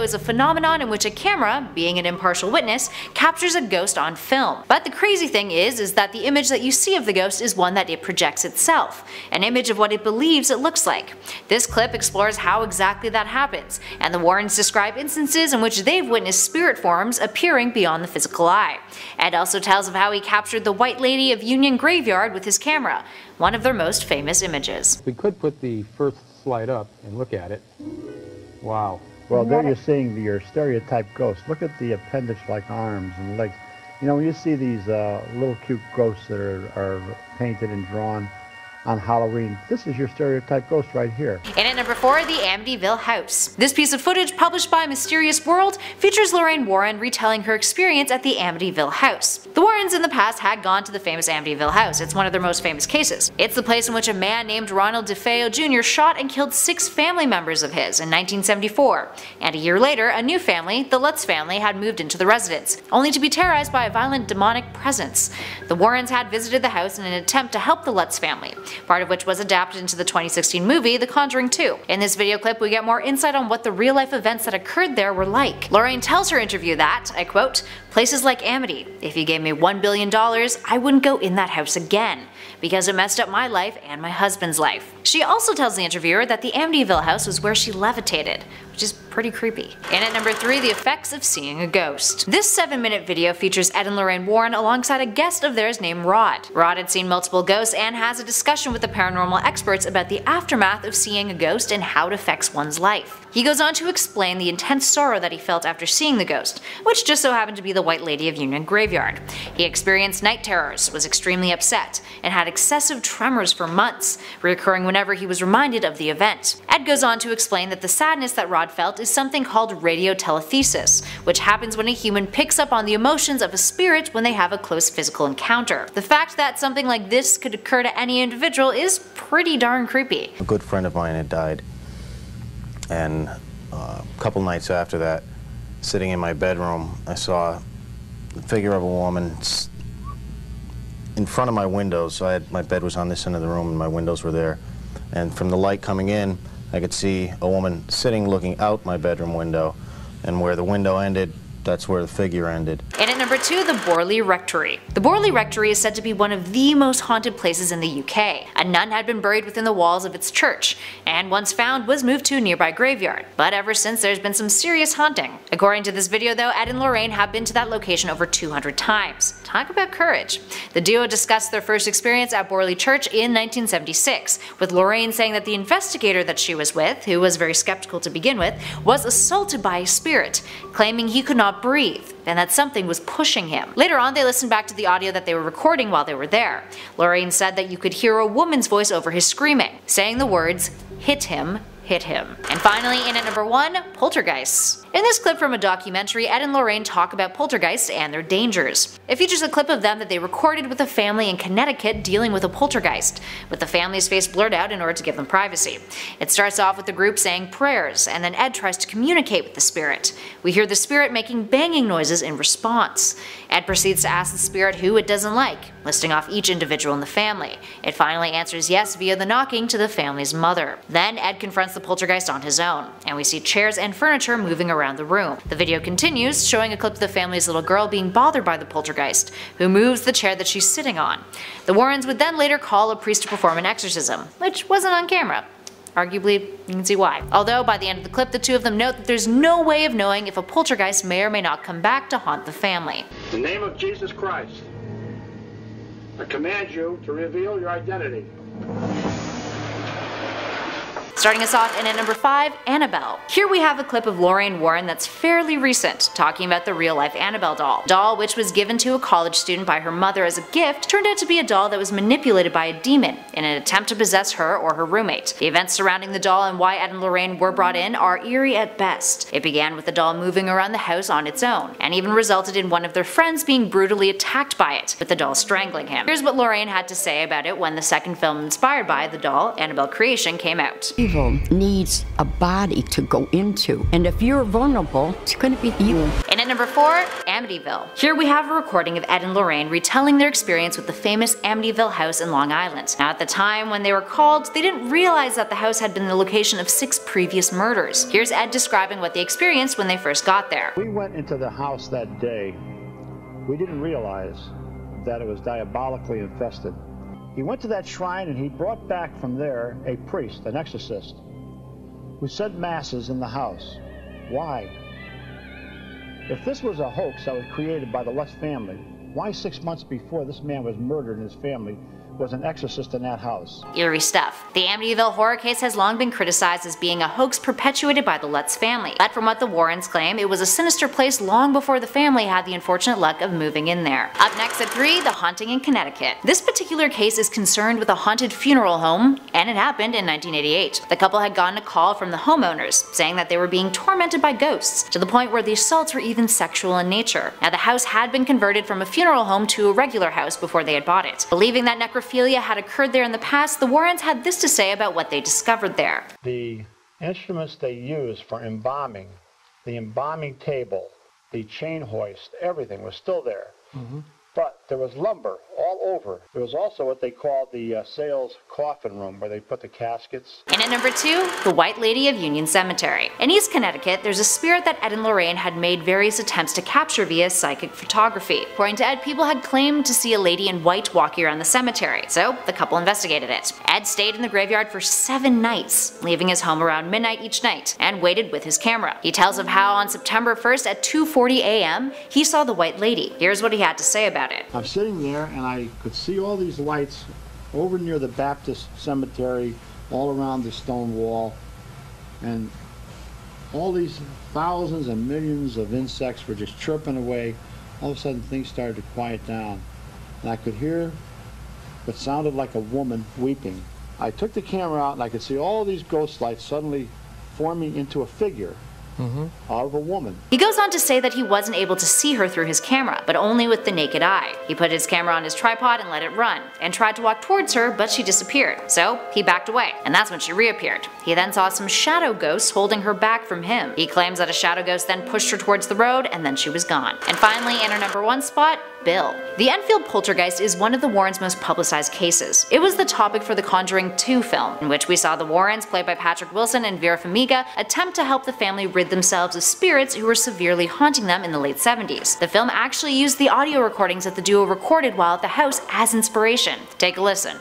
is a phenomenon in which a camera, being an impartial witness, captures a ghost on film. But the crazy thing is that the image that you see of the ghost is one that it projects itself, an image of what it believes it looks like. This clip explores how exactly that happens, and the Warrens describe instances in which they've witnessed spirit forms appearing beyond the physical eye. Ed also tells of how he captured the White Lady of Union Graveyard with his camera, one of their most famous images. We could put the first slide up and look at it. Wow. Well, there you're seeing your stereotype ghost. Look at the appendage-like arms and legs. You know, when you see these little cute ghosts that are painted and drawn on Halloween, this is your stereotype ghost right here. And at #4, the Amityville house. This piece of footage, published by Mysterious World, features Lorraine Warren retelling her experience at the Amityville house. The Warrens in the past had gone to the famous Amityville house. It's one of their most famous cases. It's the place in which a man named Ronald DeFeo Jr. shot and killed 6 family members of his in 1974. And a year later, a new family, the Lutz family, had moved into the residence, only to be terrorized by a violent demonic presence. The Warrens had visited the house in an attempt to help the Lutz family, part of which was adapted into the 2016 movie The Conjuring 2. In this video clip, we get more insight on what the real-life events that occurred there were like. Lorraine tells her interview that, I quote, "Places like Amity, if you gave me $1 billion, I wouldn't go in that house again, because it messed up my life and my husband's life." She also tells the interviewer that the Amityville house was where she levitated, which is pretty creepy. And at #3, the effects of seeing a ghost. This 7-minute video features Ed and Lorraine Warren alongside a guest of theirs named Rod. Rod had seen multiple ghosts and has a discussion with the paranormal experts about the aftermath of seeing a ghost and how it affects one's life. He goes on to explain the intense sorrow that he felt after seeing the ghost, which just so happened to be the White Lady of Union Graveyard. He experienced night terrors, was extremely upset, and had excessive tremors for months, reoccurring whenever he was reminded of the event. Ed goes on to explain that the sadness that Rod felt is something called radiotelethesis, which happens when a human picks up on the emotions of a spirit when they have a close physical encounter. The fact that something like this could occur to any individual is pretty darn creepy. A good friend of mine had died, and a couple nights after that, sitting in my bedroom, I saw the figure of a woman in front of my windows. So my bed was on this end of the room and my windows were there, and from the light coming in, I could see a woman sitting looking out my bedroom window, and where the window ended, that's where the figure ended. And at number 2, the Borley Rectory. The Borley Rectory is said to be one of the most haunted places in the UK. A nun had been buried within the walls of its church, and once found was moved to a nearby graveyard. But ever since, there's been some serious haunting. According to this video though, Ed and Lorraine have been to that location over 200 times. Talk about courage. The duo discussed their first experience at Borley Church in 1976, with Lorraine saying that the investigator that she was with, who was very skeptical to begin with, was assaulted by a spirit, claiming he could not breathe, and that something was pushing him. Later on, they listened back to the audio that they were recording while they were there. Lorraine said that you could hear a woman's voice over his screaming, saying the words, "Hit him, hit him." And finally, in at number 1, poltergeists. In this clip from a documentary, Ed and Lorraine talk about poltergeists and their dangers. It features a clip of them that they recorded with a family in Connecticut dealing with a poltergeist, with the family's face blurred out in order to give them privacy. It starts off with the group saying prayers, and then Ed tries to communicate with the spirit. We hear the spirit making banging noises in response. Ed proceeds to ask the spirit who it doesn't like, listing off each individual in the family. It finally answers yes via the knocking to the family's mother. Then Ed confronts the poltergeist on his own, and we see chairs and furniture moving around the room. The video continues, showing a clip of the family's little girl being bothered by the poltergeist, who moves the chair that she's sitting on. The Warrens would then later call a priest to perform an exorcism, which wasn't on camera. Arguably, you can see why. Although by the end of the clip, the two of them note that there's no way of knowing if a poltergeist may or may not come back to haunt the family. In the name of Jesus Christ, I command you to reveal your identity. Starting us off in at number 5, Annabelle. Here we have a clip of Lorraine Warren that's fairly recent, talking about the real-life Annabelle doll. Doll, which was given to a college student by her mother as a gift, turned out to be a doll that was manipulated by a demon in an attempt to possess her or her roommate. The events surrounding the doll and why Ed and Lorraine were brought in are eerie at best. It began with the doll moving around the house on its own, and even resulted in one of their friends being brutally attacked by it, with the doll strangling him. Here's what Lorraine had to say about it when the second film inspired by the doll, Annabelle Creation, came out. Evil needs a body to go into, and if you're vulnerable, it's going to be you. And at number 4, Amityville. Here we have a recording of Ed and Lorraine retelling their experience with the famous Amityville house in Long Island. Now at the time when they were called, they didn't realize that the house had been the location of 6 previous murders. Here's Ed describing what they experienced when they first got there. We went into the house that day. We didn't realize that it was diabolically infested. He went to that shrine and he brought back from there a priest, an exorcist, who said masses in the house. Why? If this was a hoax that was created by the Lutz family, why 6 months before this man was murdered and his family was an exorcist in that house? Eerie stuff. The Amityville horror case has long been criticized as being a hoax perpetuated by the Lutz family. But from what the Warrens claim, it was a sinister place long before the family had the unfortunate luck of moving in there. Up next at 3, the haunting in Connecticut. This particular case is concerned with a haunted funeral home, and it happened in 1988. The couple had gotten a call from the homeowners saying that they were being tormented by ghosts, to the point where the assaults were even sexual in nature. Now the house had been converted from a funeral home to a regular house before they had bought it. Believing that necrophilia had occurred there in the past, the Warrens had this to say about what they discovered there. The instruments they used for embalming, the embalming table, the chain hoist, everything was still there. But there was lumber all over. There was also what they called the sales coffin room, where they put the caskets. And at number 2, the White Lady of Union Cemetery. In East Connecticut, there's a spirit that Ed and Lorraine had made various attempts to capture via psychic photography. According to Ed, people had claimed to see a lady in white walking around the cemetery, so the couple investigated it. Ed stayed in the graveyard for 7 nights, leaving his home around midnight each night, and waited with his camera. He tells of how on September 1st at 2:40 a.m., he saw the White Lady. Here's what he had to say about it. I'm sitting there and I could see all these lights over near the Baptist cemetery, all around the stone wall, and all these thousands and millions of insects were just chirping away. All of a sudden things started to quiet down, and I could hear what sounded like a woman weeping. I took the camera out and I could see all these ghost lights suddenly forming into a figure of a woman. He goes on to say that he wasn't able to see her through his camera, but only with the naked eye. He put his camera on his tripod and let it run, and tried to walk towards her, but she disappeared. So he backed away, and that's when she reappeared. He then saw some shadow ghosts holding her back from him. He claims that a shadow ghost then pushed her towards the road, and then she was gone. And finally, in our number 1 spot, Bill. The Enfield poltergeist is one of the Warrens' most publicized cases. It was the topic for the Conjuring 2 film, in which we saw the Warrens, played by Patrick Wilson and Vera Farmiga, attempt to help the family rid themselves of spirits who were severely haunting them in the late 70s. The film actually used the audio recordings that the duo recorded while at the house as inspiration. Take a listen.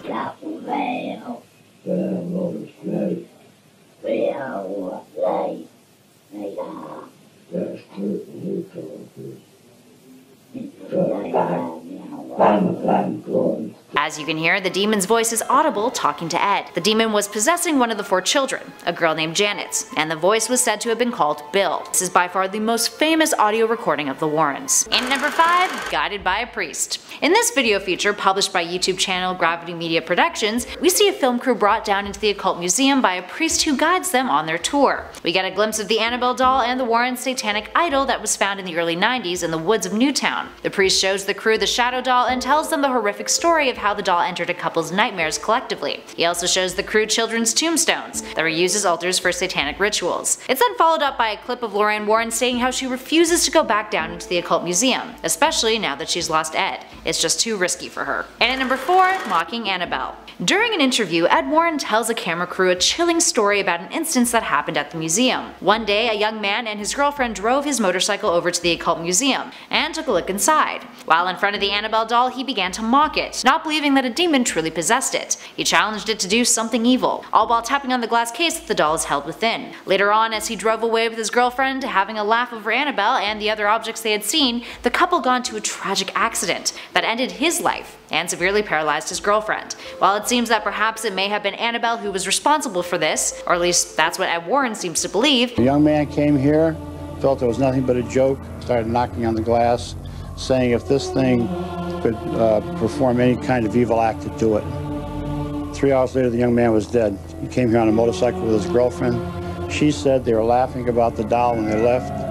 As you can hear, the demon's voice is audible talking to Ed. The demon was possessing one of the 4 children, a girl named Janet, and the voice was said to have been called Bill. This is by far the most famous audio recording of the Warrens. And number 5, Guided by a Priest. In this video feature, published by YouTube channel Gravity Media Productions, we see a film crew brought down into the occult museum by a priest who guides them on their tour. We get a glimpse of the Annabelle doll and the Warrens' satanic idol that was found in the early 90s in the woods of Newtown. The priest shows the crew the shadow doll and tells them the horrific story of how the doll entered a couple's nightmares collectively. He also shows the crew children's tombstones that were used as altars for satanic rituals. It's then followed up by a clip of Lorraine Warren saying how she refuses to go back down into the occult museum, especially now that she's lost Ed. It's just too risky for her. And at number 4, Mocking Annabelle. During an interview, Ed Warren tells a camera crew a chilling story about an instance that happened at the museum. One day, a young man and his girlfriend drove his motorcycle over to the occult museum and took a look inside. While in front of the Annabelle doll, he began to mock it, not believing that a demon truly possessed it. He challenged it to do something evil, all while tapping on the glass case that the doll is held within. Later on, as he drove away with his girlfriend, having a laugh over Annabelle and the other objects they had seen, the couple got into a tragic accident that ended his life and severely paralyzed his girlfriend. While it seems that perhaps it may have been Annabelle who was responsible for this, or at least that's what Ed Warren seems to believe. The young man came here, felt it was nothing but a joke, started knocking on the glass, saying if this thing could perform any kind of evil act, to do it. 3 hours later, the young man was dead. He came here on a motorcycle with his girlfriend. She said they were laughing about the doll when they left.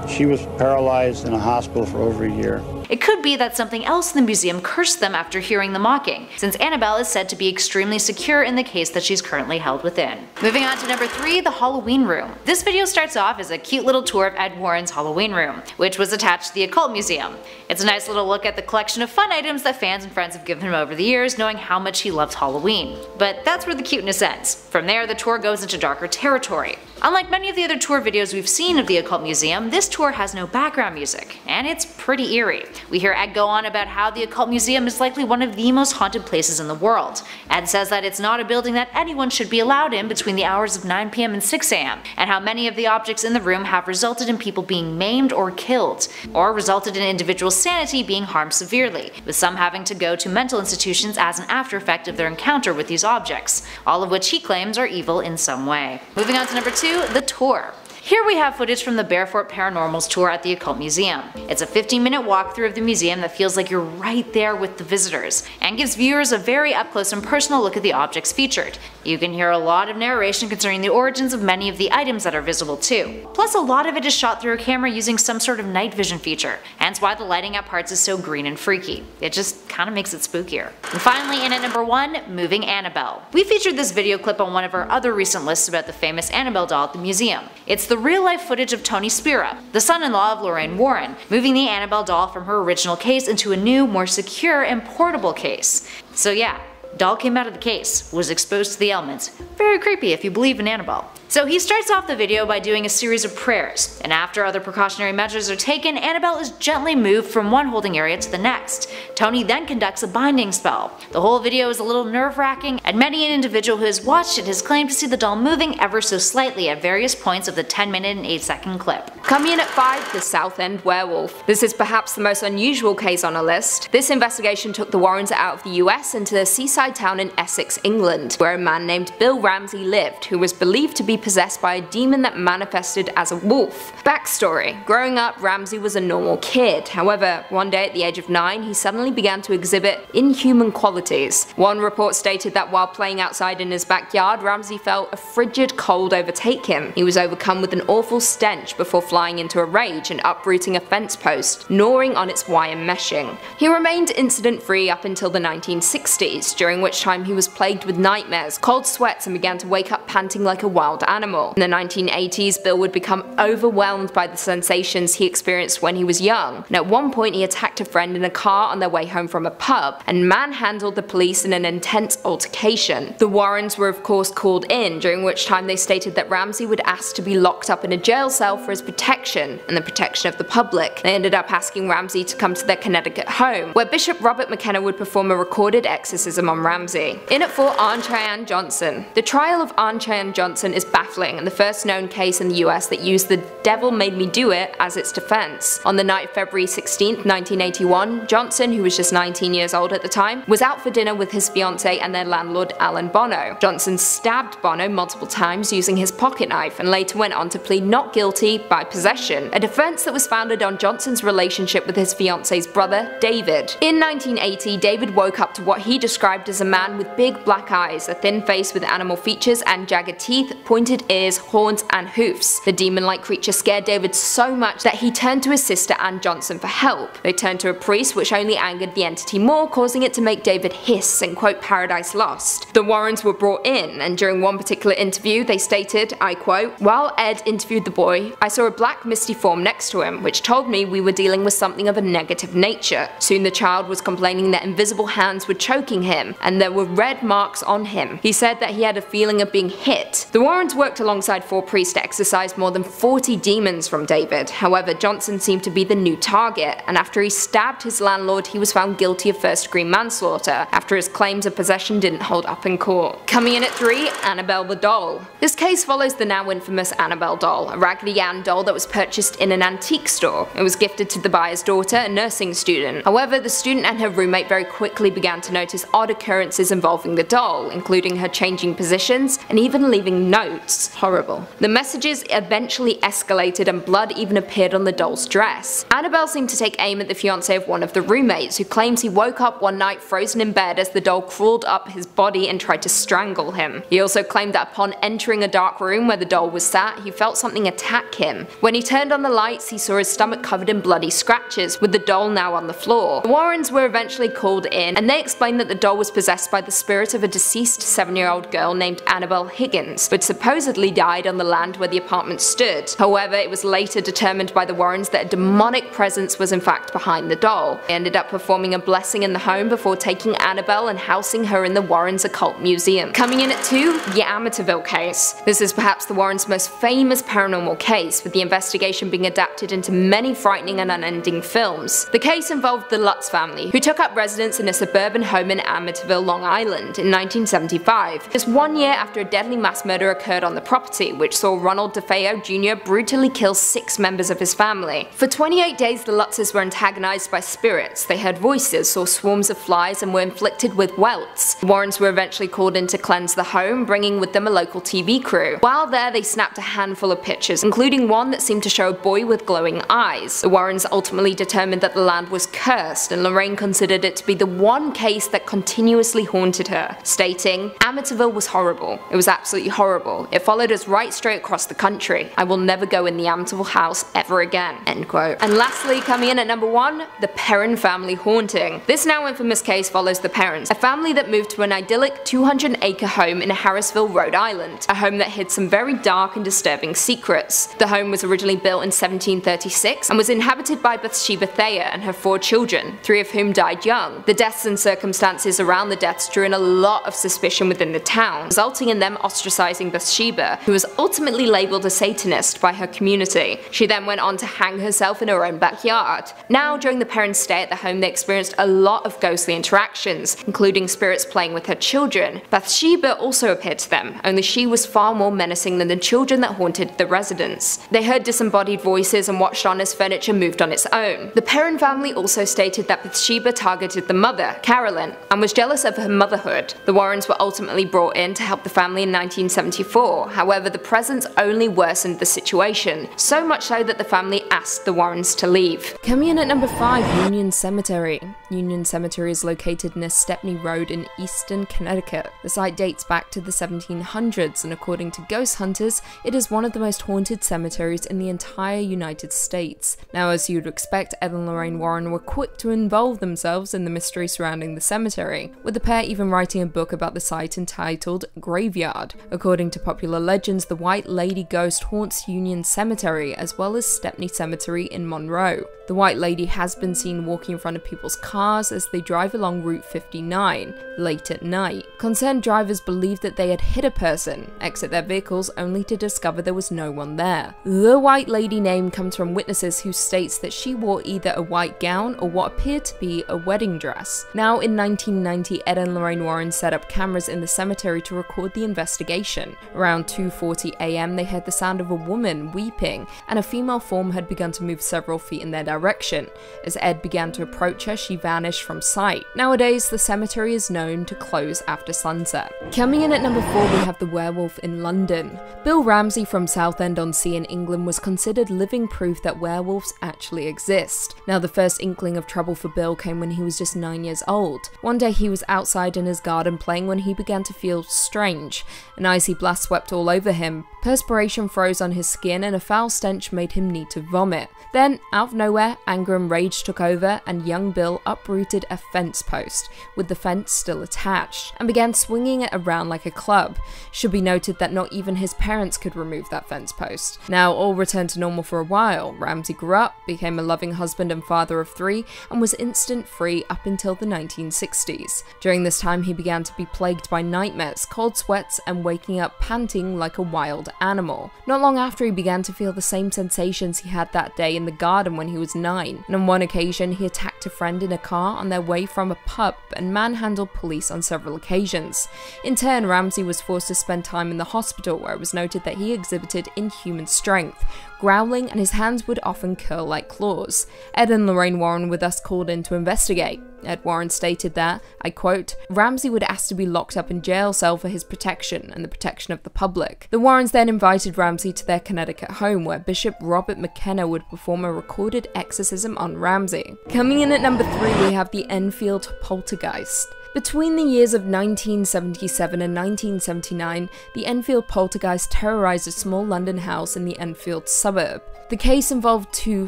She was paralyzed in a hospital for over a year. It could be that something else in the museum cursed them after hearing the mocking, since Annabelle is said to be extremely secure in the case that she's currently held within. Moving on to number 3, the Halloween Room. This video starts off as a cute little tour of Ed Warren's Halloween Room, which was attached to the Occult Museum. It's a nice little look at the collection of fun items that fans and friends have given him over the years, knowing how much he loves Halloween. But that's where the cuteness ends. From there, the tour goes into darker territory. Unlike many of the other tour videos we've seen of the Occult Museum, this tour has no background music, and it's pretty eerie. We hear Ed go on about how the Occult Museum is likely one of the most haunted places in the world. Ed says that it's not a building that anyone should be allowed in between the hours of 9 p.m. and 6 a.m., and how many of the objects in the room have resulted in people being maimed or killed, or resulted in individuals' sanity being harmed severely, with some having to go to mental institutions as an after effect of their encounter with these objects, all of which he claims are evil in some way. Moving on to number 2, the tour. Here we have footage from the Barefoot Paranormal's tour at the Occult Museum. It's a 15-minute walkthrough of the museum that feels like you're right there with the visitors, and gives viewers a very up-close and personal look at the objects featured. You can hear a lot of narration concerning the origins of many of the items that are visible too. Plus, a lot of it is shot through a camera using some sort of night vision feature, hence why the lighting at parts is so green and freaky. It just kinda makes it spookier. And finally, in at number 1, Moving Annabelle. We featured this video clip on one of our other recent lists about the famous Annabelle doll at the museum. It's the real-life footage of Tony Spira, the son-in-law of Lorraine Warren, moving the Annabelle doll from her original case into a new, more secure and portable case. So yeah, doll came out of the case, was exposed to the elements. Very creepy if you believe in Annabelle. So he starts off the video by doing a series of prayers, and after other precautionary measures are taken, Annabelle is gently moved from one holding area to the next. Tony then conducts a binding spell. The whole video is a little nerve-wracking, and many an individual who has watched it has claimed to see the doll moving ever so slightly at various points of the 10-minute and 8-second clip. Coming in at 5, the Southend Werewolf. This is perhaps the most unusual case on our list. This investigation took the Warrens out of the US into the seaside town in Essex, England, where a man named Bill Ramsey lived, who was believed to be possessed by a demon that manifested as a wolf. Backstory: growing up, Ramsey was a normal kid. However, one day at the age of 9, he suddenly began to exhibit inhuman qualities. One report stated that while playing outside in his backyard, Ramsey felt a frigid cold overtake him. He was overcome with an awful stench before flying into a rage and uprooting a fence post, gnawing on its wire meshing. He remained incident-free up until the 1960s, during which time he was plagued with nightmares, cold sweats, and began to wake up panting like a wild animal. In the 1980s, Bill would become overwhelmed by the sensations he experienced when he was young, and at one point he attacked a friend in a car on their way home from a pub, and manhandled the police in an intense altercation. The Warrens were of course called in, during which time they stated that Ramsey would ask to be locked up in a jail cell for his protection and the protection of the public. They ended up asking Ramsey to come to their Connecticut home, where Bishop Robert McKenna would perform a recorded exorcism on Ramsey. In at for Aunt Cheyenne Johnson. The trial of Aunt Cheyenne Johnson is baffling and the first known case in the US that used the "devil made me do it" as its defense. On the night of February 16, 1981, Johnson, who was just 19 years old at the time, was out for dinner with his fiancée and their landlord Alan Bono. Johnson stabbed Bono multiple times using his pocket knife and later went on to plead not guilty by possession, a defense that was founded on Johnson's relationship with his fiancée's brother, David. In 1980, David woke up to what he described as a man with big black eyes, a thin face with animal features and jagged teeth, pointed ears, horns, and hoofs. The demon-like creature scared David so much that he turned to his sister Ann Johnson for help. They turned to a priest, which only angered the entity more, causing it to make David hiss and quote Paradise Lost. The Warrens were brought in, and during one particular interview they stated, I quote, "While Ed interviewed the boy, I saw a black misty form next to him, which told me we were dealing with something of a negative nature. Soon the child was complaining that invisible hands were choking him, and there were red marks on him. He said that he had a feeling of being hit." The Warrens worked alongside 4 priests to exorcise more than 40 demons from David. However, Johnson seemed to be the new target, and after he stabbed his landlord, he was found guilty of first-degree manslaughter, after his claims of possession didn't hold up in court. Coming in at 3, Annabelle the doll. This case follows the now infamous Annabelle doll, a Raggedy Ann doll that was purchased in an antique store. It was gifted to the buyer's daughter, a nursing student. However, the student and her roommate very quickly began to notice odd occurrences involving the doll, including her changing positions and even leaving notes. Horrible. The messages eventually escalated and blood even appeared on the doll's dress. Annabelle seemed to take aim at the fiancé of one of the roommates, who claims he woke up one night frozen in bed as the doll crawled up his body and tried to strangle him. He also claimed that upon entering a dark room where the doll was sat, he felt something attack him. When he turned on the lights, he saw his stomach covered in bloody scratches, with the doll now on the floor. The Warrens were eventually called in, and they explained that the doll was possessed by the spirit of a deceased 7-year-old girl named Annabelle Higgins, which supposedly died on the land where the apartment stood. However, it was later determined by the Warrens that a demonic presence was in fact behind the doll. They ended up performing a blessing in the home before taking Annabelle and housing her in the Warrens Occult Museum. Coming in at 2, the Amityville case. This is perhaps the Warrens' most famous paranormal case, with the investigation being adapted into many frightening and unending films. The case involved the Lutz family, who took up residence in a suburban home in Amityville, Long Island in 1975, just 1 year after a deadly mass murder occurred on the property, which saw Ronald DeFeo Jr. brutally kill 6 members of his family. For 28 days the Lutzes were antagonized by spirits. They heard voices, saw swarms of flies, and were inflicted with welts. The Warrens were eventually called in to cleanse the home, bringing with them a local TV crew. While there, they snapped a handful of pictures, including one that seemed to show a boy with glowing eyes. The Warrens ultimately determined that the land was cursed, and Lorraine considered it to be the one case that continuously haunted her, stating, "Amityville was horrible. It was absolutely horrible. It followed us right straight across the country. I will never go in the Amityville house ever again." End quote. And lastly, coming in at number 1, the Perron family haunting. This now infamous case follows the Perrons, a family that moved to an idyllic 200-acre home in Harrisville, Rhode Island, a home that hid some very dark and disturbing secrets. The home was originally built in 1736 and was inhabited by Bathsheba Thayer and her 4 children, 3 of whom died young. The deaths and circumstances around the deaths drew in a lot of suspicion within the town, resulting in them ostracizing Bathsheba, who was ultimately labeled a Satanist by her community. She then went on to hang herself in her own backyard. Now, during the Perrons' stay at the home, they experienced a lot of ghostly interactions, including spirits playing with her children. Bathsheba also appeared to them, only she was far more menacing than the children that haunted the residence. They heard disembodied voices and watched on as furniture moved on its own. The Perron family also stated that Bathsheba targeted the mother, Carolyn, and was jealous of her motherhood. The Warrens were ultimately brought in to help the family in 1974, however the presence only worsened the situation, so much so that the family asked the Warrens to leave. Coming in at number 5, Union Cemetery. Union Cemetery is located near Stepney Road in eastern Connecticut. The site dates back to the 1700s, and according to ghost hunters, it is one of the most haunted cemeteries in the entire United States. Now, as you'd expect, Ed and Lorraine Warren were quick to involve themselves in the mystery surrounding the cemetery, with the pair even writing a book about the site entitled Graveyard. According to popular legends, the White Lady ghost haunts Union Cemetery as well as Stepney Cemetery in Monroe. The White Lady has been seen walking in front of people's cars as they drive along Route 59, late at night. Concerned drivers believed that they had hit a person, exit their vehicles only to discover there was no one there. The White Lady name comes from witnesses who states that she wore either a white gown or what appeared to be a wedding dress. Now, in 1990, Ed and Lorraine Warren set up cameras in the cemetery to record the investigation. Around 2:40 AM, they heard the sound of a woman weeping, and a female form had begun to move several feet in their direction. As Ed began to approach her, she vanished from sight. Nowadays, the cemetery is known to close after sunset. Coming in at number 4, we have the werewolf in London. Bill Ramsey from Southend-on-Sea in England was considered living proof that werewolves actually exist. Now, the first inkling of trouble for Bill came when he was just 9 years old. One day he was outside in his garden playing when he began to feel strange. An icy blast swept all over him, perspiration froze on his skin, and a foul stench made him need to vomit. Then, out of nowhere, anger and rage took over, and young Bill uprooted a fence post, with the fence still attached, and began swinging it around like a club. Should be noted that not even his parents could remove that fence post. Now, all returned to normal for a while. Ramsey grew up, became a loving husband and father of 3, and was incident-free up until the 1960s. During this time, he began to be plagued by nightmares, cold sweats, and waking up panting like a wild animal. Not long after, he began to feel the same sensations he had that day in the garden when he was 9, and on one occasion he attacked a friend in a car on their way from a pub and manhandled police on several occasions. In turn, Ramsey was forced to spend time in the hospital, where it was noted that he exhibited inhuman strength, growling, and his hands would often curl like claws. Ed and Lorraine Warren were thus called in to investigate. Ed Warren stated that, I quote, "Ramsey would ask to be locked up in jail cell for his protection and the protection of the public." The Warrens then invited Ramsey to their Connecticut home, where Bishop Robert McKenna would perform a recorded exorcism on Ramsey. Coming in at number 3, we have the Enfield poltergeist. Between the years of 1977 and 1979, the Enfield poltergeist terrorized a small London house in the Enfield suburb. The case involved 2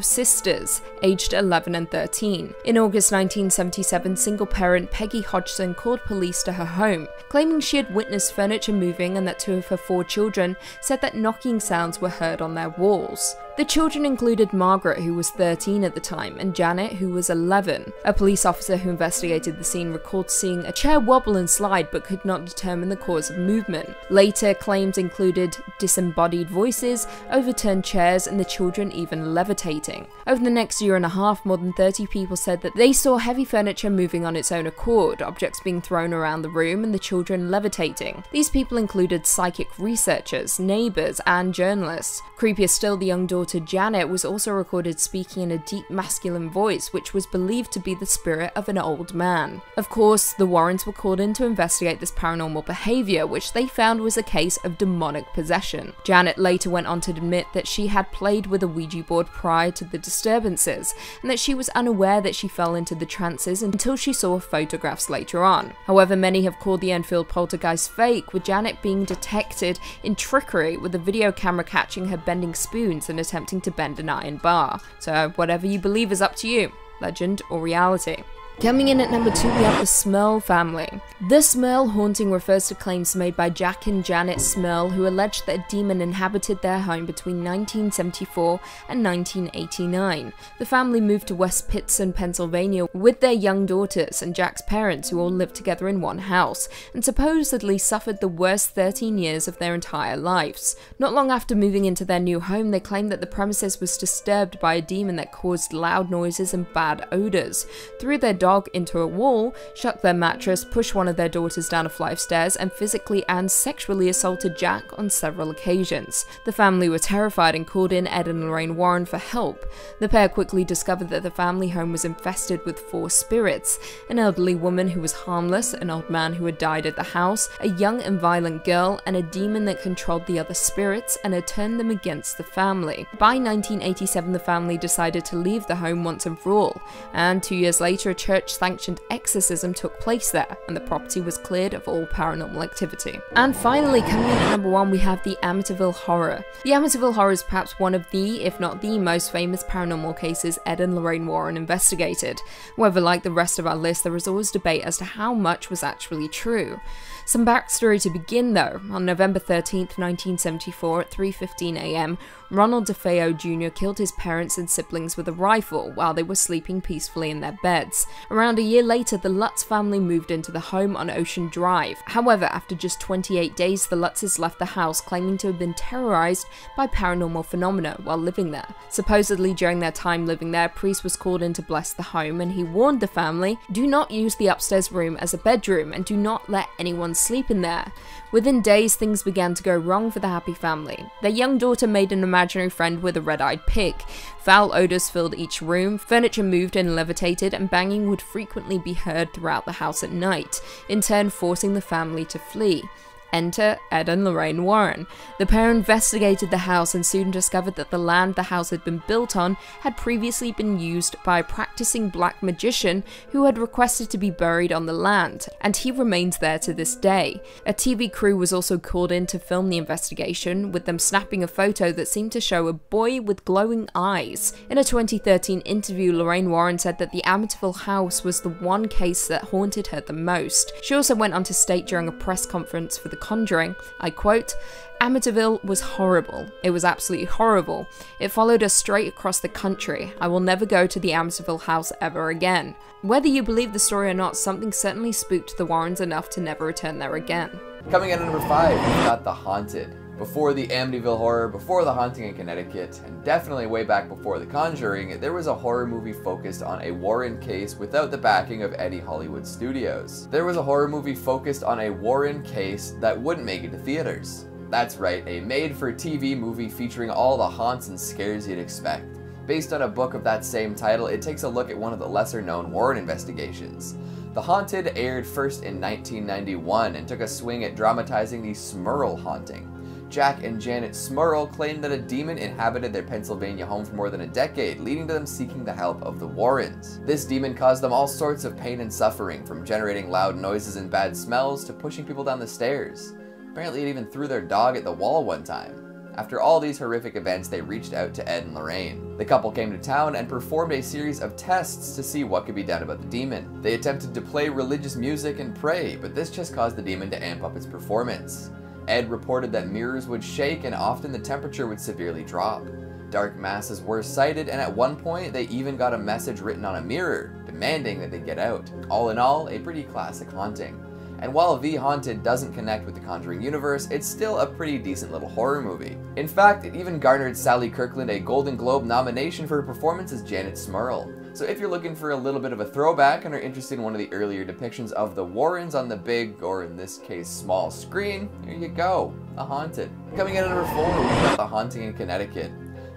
sisters, aged 11 and 13. In August 1977, single parent Peggy Hodgson called police to her home, claiming she had witnessed furniture moving and that 2 of her 4 children said that knocking sounds were heard on their walls. The children included Margaret, who was 13 at the time, and Janet, who was 11. A police officer who investigated the scene recalled seeing a chair wobble and slide but could not determine the cause of movement. Later, claims included disembodied voices, overturned chairs, and the children even levitating. Over the next year and a half, more than 30 people said that they saw heavy furniture moving on its own accord, objects being thrown around the room, and the children levitating. These people included psychic researchers, neighbours, and journalists. Creepier still, the young daughter Janet was also recorded speaking in a deep masculine voice, which was believed to be the spirit of an old man. Of course, the Warrens were called in to investigate this paranormal behaviour, which they found was a case of demonic possession. Janet later went on to admit that she had played with a Ouija board prior to the disturbances, and that she was unaware that she fell into the trances until she saw photographs later on. However, many have called the Enfield poltergeist fake, with Janet being detected in trickery, with a video camera catching her bending spoons and attempting to bend an iron bar. So whatever you believe is up to you, legend or reality. Coming in at number 2, we have the Smurl family. The Smurl Haunting refers to claims made by Jack and Janet Smurl, who alleged that a demon inhabited their home between 1974 and 1989. The family moved to West Pittston, Pennsylvania with their young daughters and Jack's parents, who all lived together in one house, and supposedly suffered the worst 13 years of their entire lives. Not long after moving into their new home, they claimed that the premises was disturbed by a demon that caused loud noises and bad odors. Through their dog into a wall, shook their mattress, pushed one of their daughters down a flight of stairs, and physically and sexually assaulted Jack on several occasions. The family were terrified and called in Ed and Lorraine Warren for help. The pair quickly discovered that the family home was infested with 4 spirits: an elderly woman who was harmless, an old man who had died at the house, a young and violent girl, and a demon that controlled the other spirits and had turned them against the family. By 1987, the family decided to leave the home once and for all, and 2 years later, a church church-sanctioned exorcism took place there, and the property was cleared of all paranormal activity. And finally, coming in at number 1, we have the Amityville Horror. The Amityville Horror is perhaps one of the, if not the most famous paranormal cases Ed and Lorraine Warren investigated. However, like the rest of our list, there is always debate as to how much was actually true. Some backstory to begin though. On November 13th, 1974 at 3:15 AM, Ronald DeFeo Jr. killed his parents and siblings with a rifle while they were sleeping peacefully in their beds. Around a year later, the Lutz family moved into the home on Ocean Drive. However, after just 28 days, the Lutzes left the house claiming to have been terrorized by paranormal phenomena while living there. Supposedly during their time living there, a priest was called in to bless the home, and he warned the family, do not use the upstairs room as a bedroom and do not let anyone sleep in there. Within days, things began to go wrong for the happy family. Their young daughter made an imaginary friend with a red-eyed pig. Foul odors filled each room, furniture moved and levitated, and banging would frequently be heard throughout the house at night, in turn forcing the family to flee. Enter Ed and Lorraine Warren. The pair investigated the house and soon discovered that the land the house had been built on had previously been used by a practicing black magician who had requested to be buried on the land, and he remains there to this day. A TV crew was also called in to film the investigation, with them snapping a photo that seemed to show a boy with glowing eyes. In a 2013 interview, Lorraine Warren said that the Amityville house was the one case that haunted her the most. She also went on to state during a press conference for The Conjuring, I quote, Amityville was horrible. It was absolutely horrible. It followed us straight across the country. I will never go to the Amityville house ever again. Whether you believe the story or not, something certainly spooked the Warrens enough to never return there again. Coming in at number 5, we've got The Haunted. Before the Amityville Horror, before The Haunting in Connecticut, and definitely way back before The Conjuring, there was a horror movie focused on a Warren case without the backing of any Hollywood studios. There was a horror movie focused on a Warren case that wouldn't make it to theaters. That's right, a made-for-TV movie featuring all the haunts and scares you'd expect. Based on a book of that same title, it takes a look at one of the lesser-known Warren investigations. The Haunted aired first in 1991 and took a swing at dramatizing the Smurl Haunting. Jack and Janet Smurl claimed that a demon inhabited their Pennsylvania home for more than a decade, leading to them seeking the help of the Warrens. This demon caused them all sorts of pain and suffering, from generating loud noises and bad smells to pushing people down the stairs. Apparently it even threw their dog at the wall one time. After all these horrific events, they reached out to Ed and Lorraine. The couple came to town and performed a series of tests to see what could be done about the demon. They attempted to play religious music and pray, but this just caused the demon to amp up its performance. Ed reported that mirrors would shake and often the temperature would severely drop. Dark masses were sighted, and at one point they even got a message written on a mirror, demanding that they get out. All in all, a pretty classic haunting. And while The Haunted doesn't connect with the Conjuring universe, it's still a pretty decent little horror movie. In fact, it even garnered Sally Kirkland a Golden Globe nomination for her performance as Janet Smurl. So if you're looking for a little bit of a throwback and are interested in one of the earlier depictions of the Warrens on the big, or in this case small screen, here you go, The Haunted. Coming in at number 4, we've got The Haunting in Connecticut.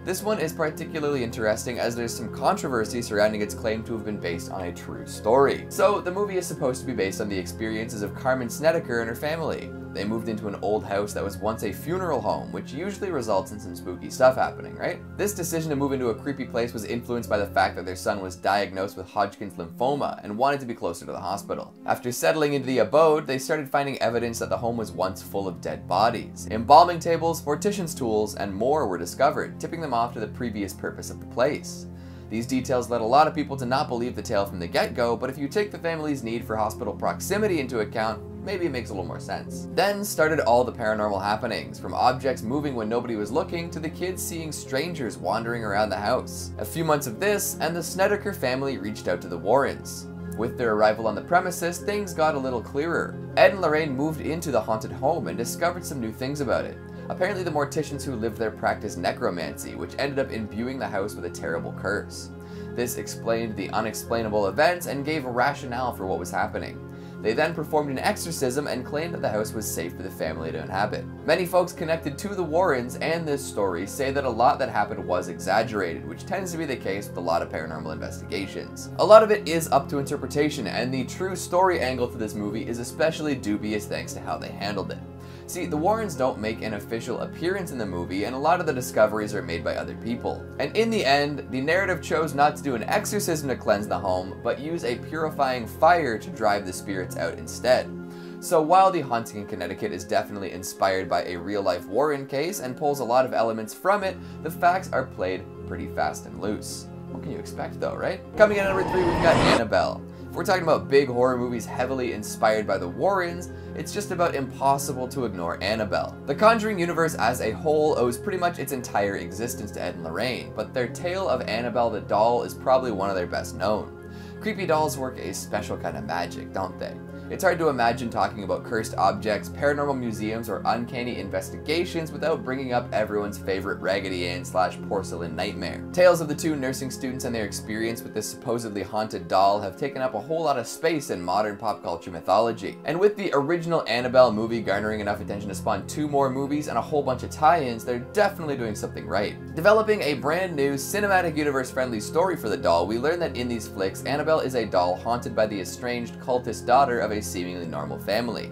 This one is particularly interesting as there's some controversy surrounding its claim to have been based on a true story. So the movie is supposed to be based on the experiences of Carmen Snedeker and her family. They moved into an old house that was once a funeral home, which usually results in some spooky stuff happening, right? This decision to move into a creepy place was influenced by the fact that their son was diagnosed with Hodgkin's lymphoma and wanted to be closer to the hospital. After settling into the abode, they started finding evidence that the home was once full of dead bodies. Embalming tables, mortician's tools, and more were discovered, tipping them off to the previous purpose of the place. These details led a lot of people to not believe the tale from the get-go, but if you take the family's need for hospital proximity into account, maybe it makes a little more sense. Then started all the paranormal happenings, from objects moving when nobody was looking to the kids seeing strangers wandering around the house. A few months of this, and the Snedeker family reached out to the Warrens. With their arrival on the premises, things got a little clearer. Ed and Lorraine moved into the haunted home and discovered some new things about it. Apparently the morticians who lived there practiced necromancy, which ended up imbuing the house with a terrible curse. This explained the unexplainable events and gave a rationale for what was happening. They then performed an exorcism and claimed that the house was safe for the family to inhabit. Many folks connected to the Warrens and this story say that a lot that happened was exaggerated, which tends to be the case with a lot of paranormal investigations. A lot of it is up to interpretation, and the true story angle to this movie is especially dubious thanks to how they handled it. See, the Warrens don't make an official appearance in the movie, and a lot of the discoveries are made by other people. And in the end, the narrative chose not to do an exorcism to cleanse the home, but use a purifying fire to drive the spirits out instead. So while The Haunting in Connecticut is definitely inspired by a real-life Warren case and pulls a lot of elements from it, the facts are played pretty fast and loose. What can you expect though, right? Coming in at number 3, we've got Annabelle. If we're talking about big horror movies heavily inspired by the Warrens, it's just about impossible to ignore Annabelle. The Conjuring universe as a whole owes pretty much its entire existence to Ed and Lorraine, but their tale of Annabelle the doll is probably one of their best known. Creepy dolls work a special kind of magic, don't they? It's hard to imagine talking about cursed objects, paranormal museums, or uncanny investigations without bringing up everyone's favorite Raggedy Ann / porcelain nightmare. Tales of the two nursing students and their experience with this supposedly haunted doll have taken up a whole lot of space in modern pop culture mythology. And with the original Annabelle movie garnering enough attention to spawn 2 more movies and a whole bunch of tie-ins, they're definitely doing something right. Developing a brand new cinematic universe friendly story for the doll, we learn that in these flicks, Annabelle is a doll haunted by the estranged cultist daughter of a seemingly normal family.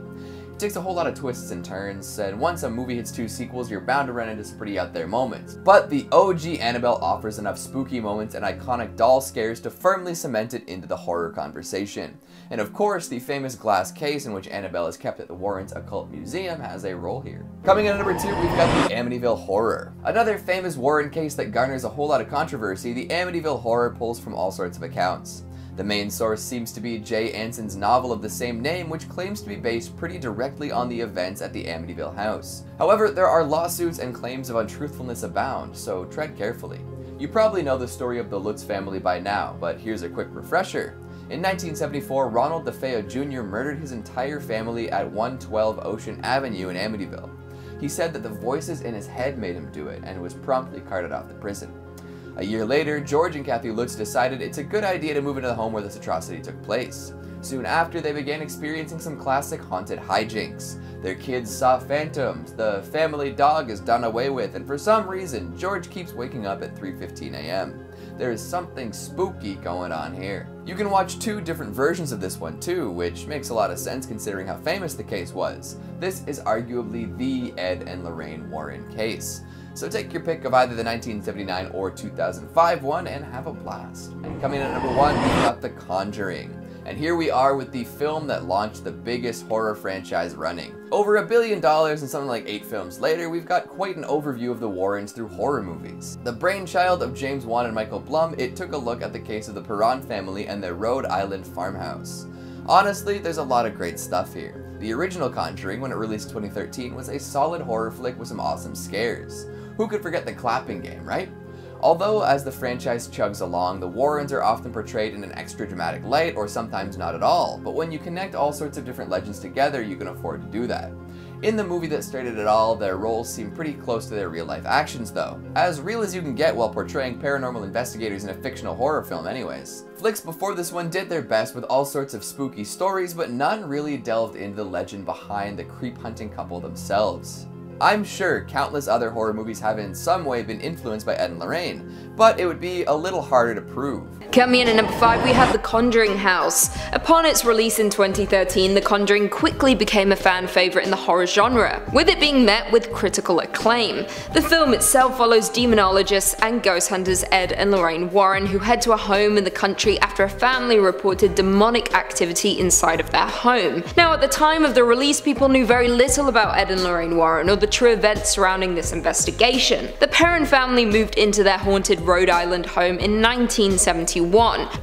It takes a whole lot of twists and turns, and once a movie hits 2 sequels, you're bound to run into some pretty out there moments. But the OG Annabelle offers enough spooky moments and iconic doll scares to firmly cement it into the horror conversation. And of course, the famous glass case in which Annabelle is kept at the Warrens Occult Museum has a role here. Coming in at number 2, we've got the Amityville Horror. Another famous Warren case that garners a whole lot of controversy, the Amityville Horror pulls from all sorts of accounts. The main source seems to be Jay Anson's novel of the same name, which claims to be based pretty directly on the events at the Amityville house. However, there are lawsuits and claims of untruthfulness abound, so tread carefully. You probably know the story of the Lutz family by now, but here's a quick refresher. In 1974, Ronald DeFeo Jr. murdered his entire family at 112 Ocean Avenue in Amityville. He said that the voices in his head made him do it, and was promptly carted off to prison. A year later, George and Kathy Lutz decided it's a good idea to move into the home where this atrocity took place. Soon after, they began experiencing some classic haunted hijinks. Their kids saw phantoms, the family dog is done away with, and for some reason, George keeps waking up at 3:15 a.m. There is something spooky going on here. You can watch 2 different versions of this one too, which makes a lot of sense considering how famous the case was. This is arguably the Ed and Lorraine Warren case. So take your pick of either the 1979 or 2005 one and have a blast. And coming in at number 1, we've got The Conjuring. And here we are with the film that launched the biggest horror franchise running. Over $1 billion and something like 8 films later, we've got quite an overview of the Warrens through horror movies. The brainchild of James Wan and Michael Blum, it took a look at the case of the Perron family and their Rhode Island farmhouse. Honestly, there's a lot of great stuff here. The original Conjuring, when it released in 2013, was a solid horror flick with some awesome scares. Who could forget the clapping game, right? Although, as the franchise chugs along, the Warrens are often portrayed in an extra dramatic light, or sometimes not at all, but when you connect all sorts of different legends together, you can afford to do that. In the movie that started it all, their roles seem pretty close to their real-life actions though. As real as you can get while portraying paranormal investigators in a fictional horror film anyways. Flicks before this one did their best with all sorts of spooky stories, but none really delved into the legend behind the creep-hunting couple themselves. I'm sure countless other horror movies have in some way been influenced by Ed and Lorraine, but it would be a little harder to prove. Coming in at number 5, we have The Conjuring House. Upon its release in 2013, The Conjuring quickly became a fan favourite in the horror genre, with it being met with critical acclaim. The film itself follows demonologists and ghost hunters Ed and Lorraine Warren, who head to a home in the country after a family reported demonic activity inside of their home. Now, at the time of the release, people knew very little about Ed and Lorraine Warren or the true events surrounding this investigation. The Perron family moved into their haunted Rhode Island home in 1971.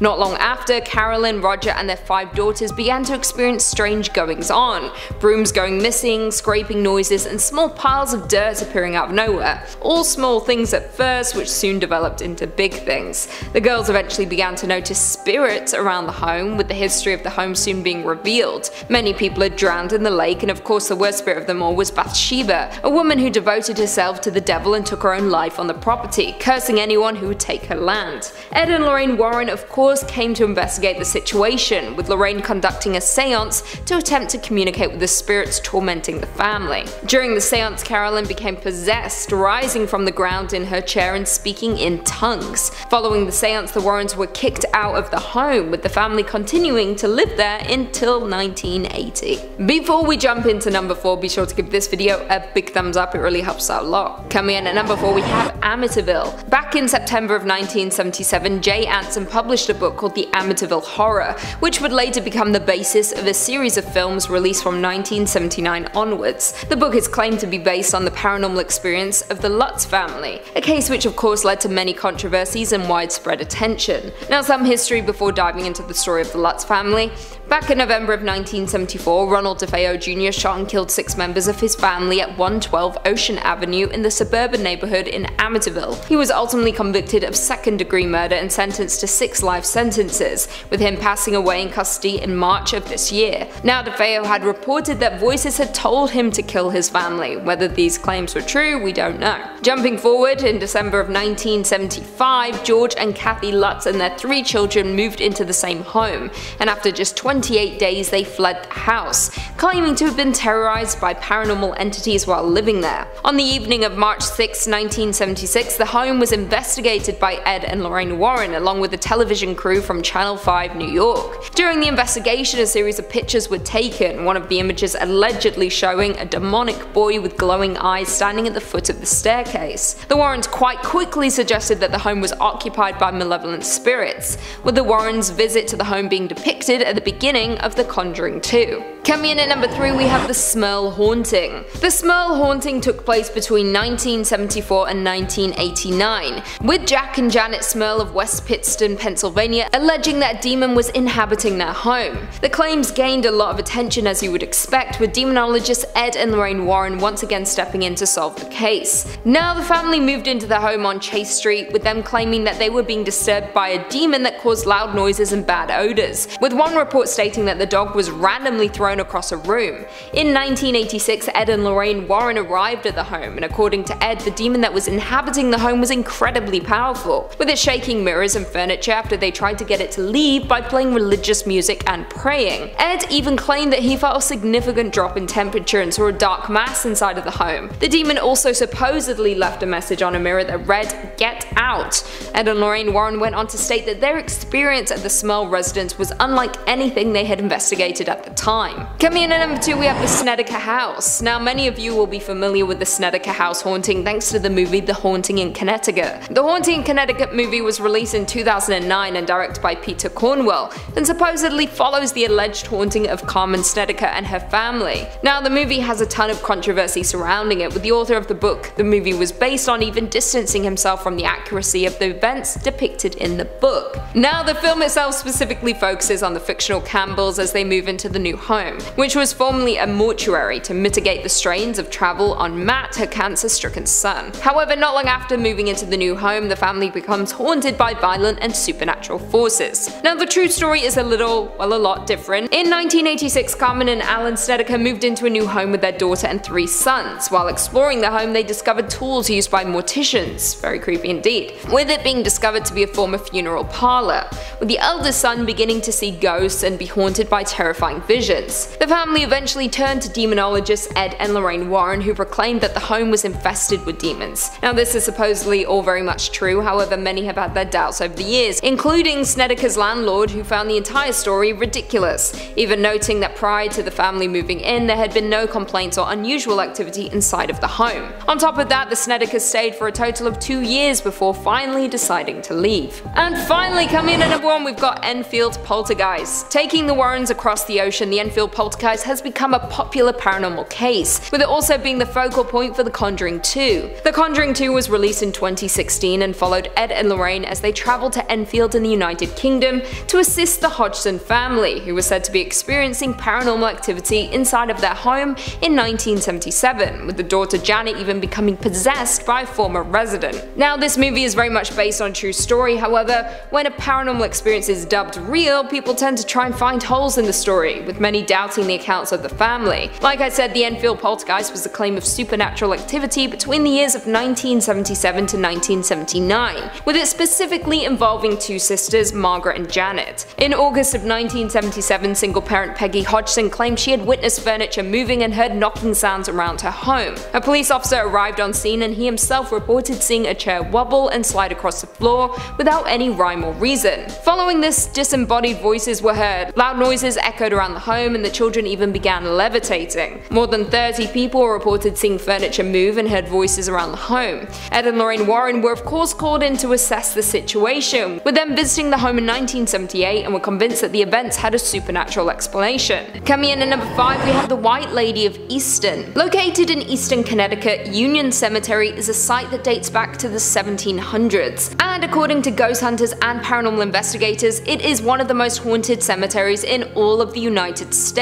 Not long after, Carolyn, Roger and their 5 daughters began to experience strange goings on. Brooms going missing, scraping noises and small piles of dirt appearing out of nowhere. All small things at first, which soon developed into big things. The girls eventually began to notice spirits around the home, with the history of the home soon being revealed. Many people had drowned in the lake, and of course the worst spirit of them all was Bathsheba, a woman who devoted herself to the devil and took her own life on the property, cursing anyone who would take her land. Ed and Lorraine Warren of course came to investigate the situation, with Lorraine conducting a seance to attempt to communicate with the spirits tormenting the family. During the seance, Carolyn became possessed, rising from the ground in her chair and speaking in tongues. Following the seance, the Warrens were kicked out of the home, with the family continuing to live there until 1980. Before we jump into number 4, be sure to give this video a big thumbs up, it really helps out a lot. Coming in at number 4 we have Amityville. Back in September of 1977, Jay Anson published a book called The Amityville Horror, which would later become the basis of a series of films released from 1979 onwards. The book is claimed to be based on the paranormal experience of the Lutz family, a case which of course led to many controversies and widespread attention. Now, some history before diving into the story of the Lutz family. Back in November of 1974, Ronald DeFeo Jr. shot and killed 6 members of his family at 112 Ocean Avenue in the suburban neighborhood in Amityville. He was ultimately convicted of second-degree murder and sentenced to 6 life sentences, with him passing away in custody in March of this year. Now, DeFeo had reported that voices had told him to kill his family. Whether these claims were true, we don't know. Jumping forward, in December of 1975, George and Kathy Lutz and their 3 children moved into the same home, and after just 28 days they fled the house, claiming to have been terrorized by paranormal entities while living there. On the evening of March 6, 1976, the home was investigated by Ed and Lorraine Warren along with a television crew from Channel 5 New York. During the investigation, a series of pictures were taken, one of the images allegedly showing a demonic boy with glowing eyes standing at the foot of the staircase. The Warrens quite quickly suggested that the home was occupied by malevolent spirits, with the Warrens' visit to the home being depicted at the beginning of The Conjuring 2. Coming in at number 3 we have the Smurl Haunting. The Smurl Haunting took place between 1974 and 1989, with Jack and Janet Smurl of West Pittston, Pennsylvania, alleging that a demon was inhabiting their home. The claims gained a lot of attention, as you would expect, with demonologists Ed and Lorraine Warren once again stepping in to solve the case. Now, the family moved into their home on Chase Street, with them claiming that they were being disturbed by a demon that caused loud noises and bad odors, with one report stating that the dog was randomly thrown across a room. In 1986, Ed and Lorraine Warren arrived at the home, and according to Ed, the demon that was inhabiting the home was incredibly powerful, with it shaking mirrors and furniture after they tried to get it to leave by playing religious music and praying. Ed even claimed that he felt a significant drop in temperature and saw a dark mass inside of the home. The demon also supposedly left a message on a mirror that read, "Get out." Ed and Lorraine Warren went on to state that their experience at the Smurl residence was unlike anything they had investigated at the time. Coming in at number 2 we have the Snedeker House. Now, many of you will be familiar with the Snedeker House haunting thanks to the movie The Haunting in Connecticut. The Haunting in Connecticut movie was released in 2009 and directed by Peter Cornwell, and supposedly follows the alleged haunting of Carmen Snedeker and her family. Now, the movie has a ton of controversy surrounding it, with the author of the book the movie was based on even distancing himself from the accuracy of the events depicted in the book. Now, the film itself specifically focuses on the fictional Campbells as they move into the new home, which was formerly a mortuary to mitigate the strains of travel on Matt, her cancer-stricken son. However, not long after moving into the new home, the family becomes haunted by violent and supernatural forces. Now, the true story is a lot different. In 1986, Carmen and Alan Snedeker moved into a new home with their daughter and 3 sons. While exploring the home, they discovered tools used by morticians. Very creepy indeed. With it being discovered to be a former funeral parlor, with the eldest son beginning to see ghosts and be haunted by terrifying visions. The family eventually turned to demonologists Ed and Lorraine Warren, who proclaimed that the home was infested with demons. Now, this is supposedly all very much true, however many have had their doubts over the years, including Snedeker's landlord, who found the entire story ridiculous, even noting that prior to the family moving in, there had been no complaints or unusual activity inside of the home. On top of that, the Snedekers stayed for a total of 2 years before finally deciding to leave. And finally, coming in at number 1, we've got Enfield Poltergeist. Taking the Warrens across the ocean, the Enfield Poltergeist has become a popular paranormal case, with it also being the focal point for The Conjuring 2. The Conjuring 2 was released in 2016 and followed Ed and Lorraine as they traveled to Enfield in the United Kingdom to assist the Hodgson family, who was said to be experiencing paranormal activity inside of their home in 1977, with the daughter Janet even becoming possessed by a former resident. Now, this movie is very much based on a true story, however, when a paranormal experience is dubbed real, people tend to try and find holes in the story, with many doubting doubting the accounts of the family. Like I said, the Enfield poltergeist was a claim of supernatural activity between the years of 1977 to 1979, with it specifically involving two sisters, Margaret and Janet. In August of 1977, single-parent Peggy Hodgson claimed she had witnessed furniture moving and heard knocking sounds around her home. A police officer arrived on scene and he himself reported seeing a chair wobble and slide across the floor without any rhyme or reason. Following this, disembodied voices were heard, loud noises echoed around the home, and the children even began levitating. More than 30 people reported seeing furniture move and heard voices around the home. Ed and Lorraine Warren were of course called in to assess the situation, with them visiting the home in 1978 and were convinced that the events had a supernatural explanation. Coming in at number 5, we have the White Lady of Easton. Located in Easton, Connecticut, Union Cemetery is a site that dates back to the 1700s, and according to ghost hunters and paranormal investigators, it is one of the most haunted cemeteries in all of the United States.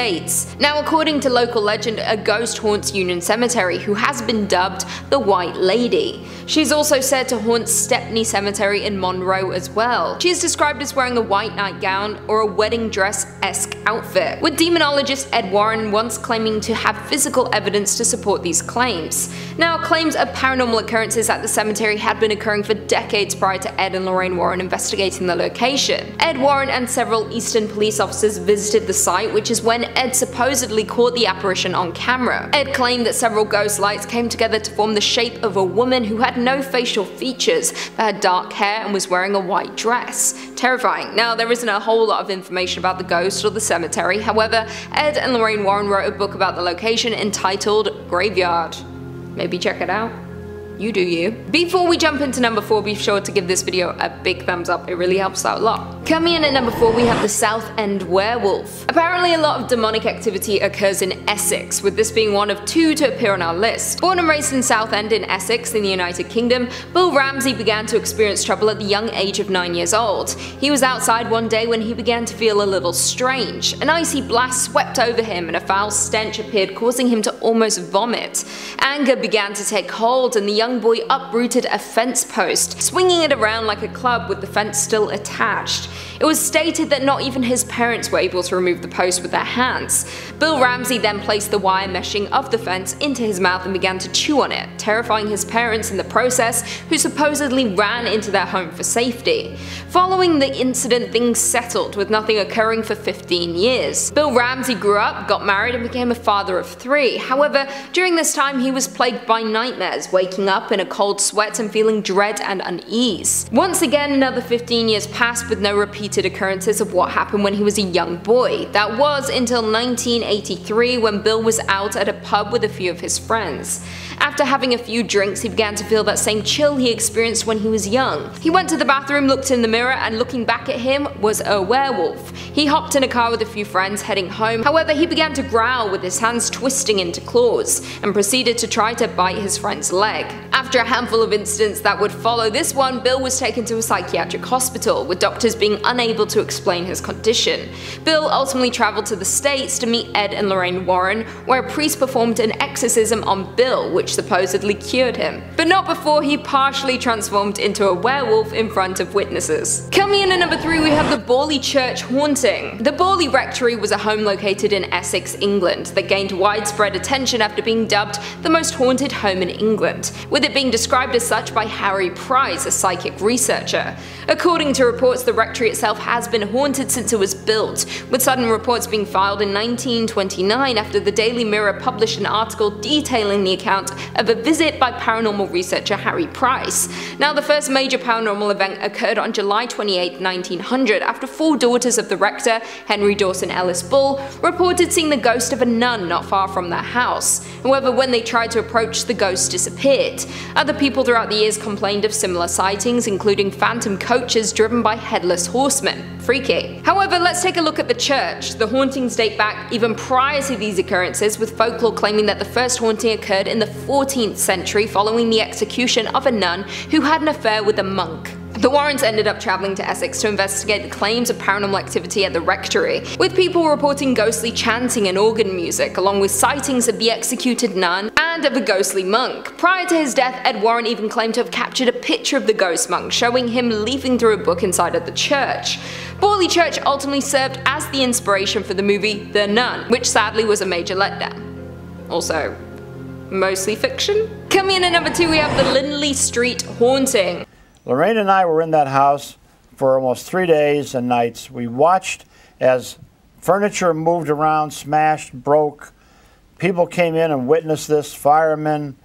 Now, according to local legend, a ghost haunts Union Cemetery who has been dubbed the White Lady. She's also said to haunt Stepney Cemetery in Monroe as well. She is described as wearing a white nightgown or a wedding dress-esque outfit, with demonologist Ed Warren once claiming to have physical evidence to support these claims. Now, claims of paranormal occurrences at the cemetery had been occurring for decades prior to Ed and Lorraine Warren investigating the location. Ed Warren and several Easton police officers visited the site, which is when Ed supposedly caught the apparition on camera. Ed claimed that several ghost lights came together to form the shape of a woman who had no facial features, but had dark hair and was wearing a white dress. Terrifying. Now, there isn't a whole lot of information about the ghost or the cemetery, however, Ed and Lorraine Warren wrote a book about the location entitled Graveyard. Maybe check it out. You do you. Before we jump into number 4, be sure to give this video a big thumbs up, it really helps out a lot. Coming in at number 4, we have the South End Werewolf. Apparently a lot of demonic activity occurs in Essex, with this being one of 2 to appear on our list. Born and raised in Southend in Essex in the United Kingdom, Bill Ramsey began to experience trouble at the young age of 9 years old. He was outside one day when he began to feel a little strange. An icy blast swept over him and a foul stench appeared, causing him to almost vomit. Anger began to take hold and the young boy uprooted a fence post, swinging it around like a club with the fence still attached. It was stated that not even his parents were able to remove the post with their hands. Bill Ramsey then placed the wire meshing of the fence into his mouth and began to chew on it, terrifying his parents in the process, who supposedly ran into their home for safety. Following the incident, things settled, with nothing occurring for 15 years. Bill Ramsey grew up, got married and became a father of 3. However, during this time he was plagued by nightmares, waking up in a cold sweat and feeling dread and unease. Once again, another 15 years passed with no repeated occurrences of what happened when he was a young boy. That was until 1983, when Bill was out at a pub with a few of his friends. After having a few drinks, he began to feel that same chill he experienced when he was young. He went to the bathroom, looked in the mirror, and looking back at him was a werewolf. He hopped in a car with a few friends heading home. However, he began to growl with his hands twisting into claws, and proceeded to try to bite his friend's leg. After a handful of incidents that would follow this one, Bill was taken to a psychiatric hospital, with doctors being unable to explain his condition. Bill ultimately traveled to the States to meet Ed and Lorraine Warren, where a priest performed an exorcism on Bill, which supposedly cured him. But not before he partially transformed into a werewolf in front of witnesses. Coming in at number 3, we have the Borley Church Haunting. The Borley Rectory was a home located in Essex, England, that gained widespread attention after being dubbed the most haunted home in England, with it being described as such by Harry Price, a psychic researcher. According to reports, the rectory itself has been haunted since it was built, with sudden reports being filed in 1929 after the Daily Mirror published an article detailing the account of a visit by paranormal researcher Harry Price. Now, the first major paranormal event occurred on July 28, 1900, after 4 daughters of the rector, Henry Dawson Ellis Bull, reported seeing the ghost of a nun not far from their house. However, when they tried to approach, the ghost disappeared. Other people throughout the years complained of similar sightings, including phantom coaches driven by headless horsemen. Freaky. However, let's take a look at the church. The hauntings date back even prior to these occurrences, with folklore claiming that the first haunting occurred in the 14th century following the execution of a nun who had an affair with a monk. The Warrens ended up travelling to Essex to investigate the claims of paranormal activity at the rectory, with people reporting ghostly chanting and organ music, along with sightings of the executed nun and of a ghostly monk. Prior to his death, Ed Warren even claimed to have captured a picture of the ghost monk, showing him leafing through a book inside of the church. Borley Church ultimately served as the inspiration for the movie The Nun, which sadly was a major letdown. Also, mostly fiction? Coming in at number 2 we have the Lindley Street Haunting. Lorraine and I were in that house for almost 3 days and nights. We watched as furniture moved around, smashed, broke. People came in and witnessed this, firemen,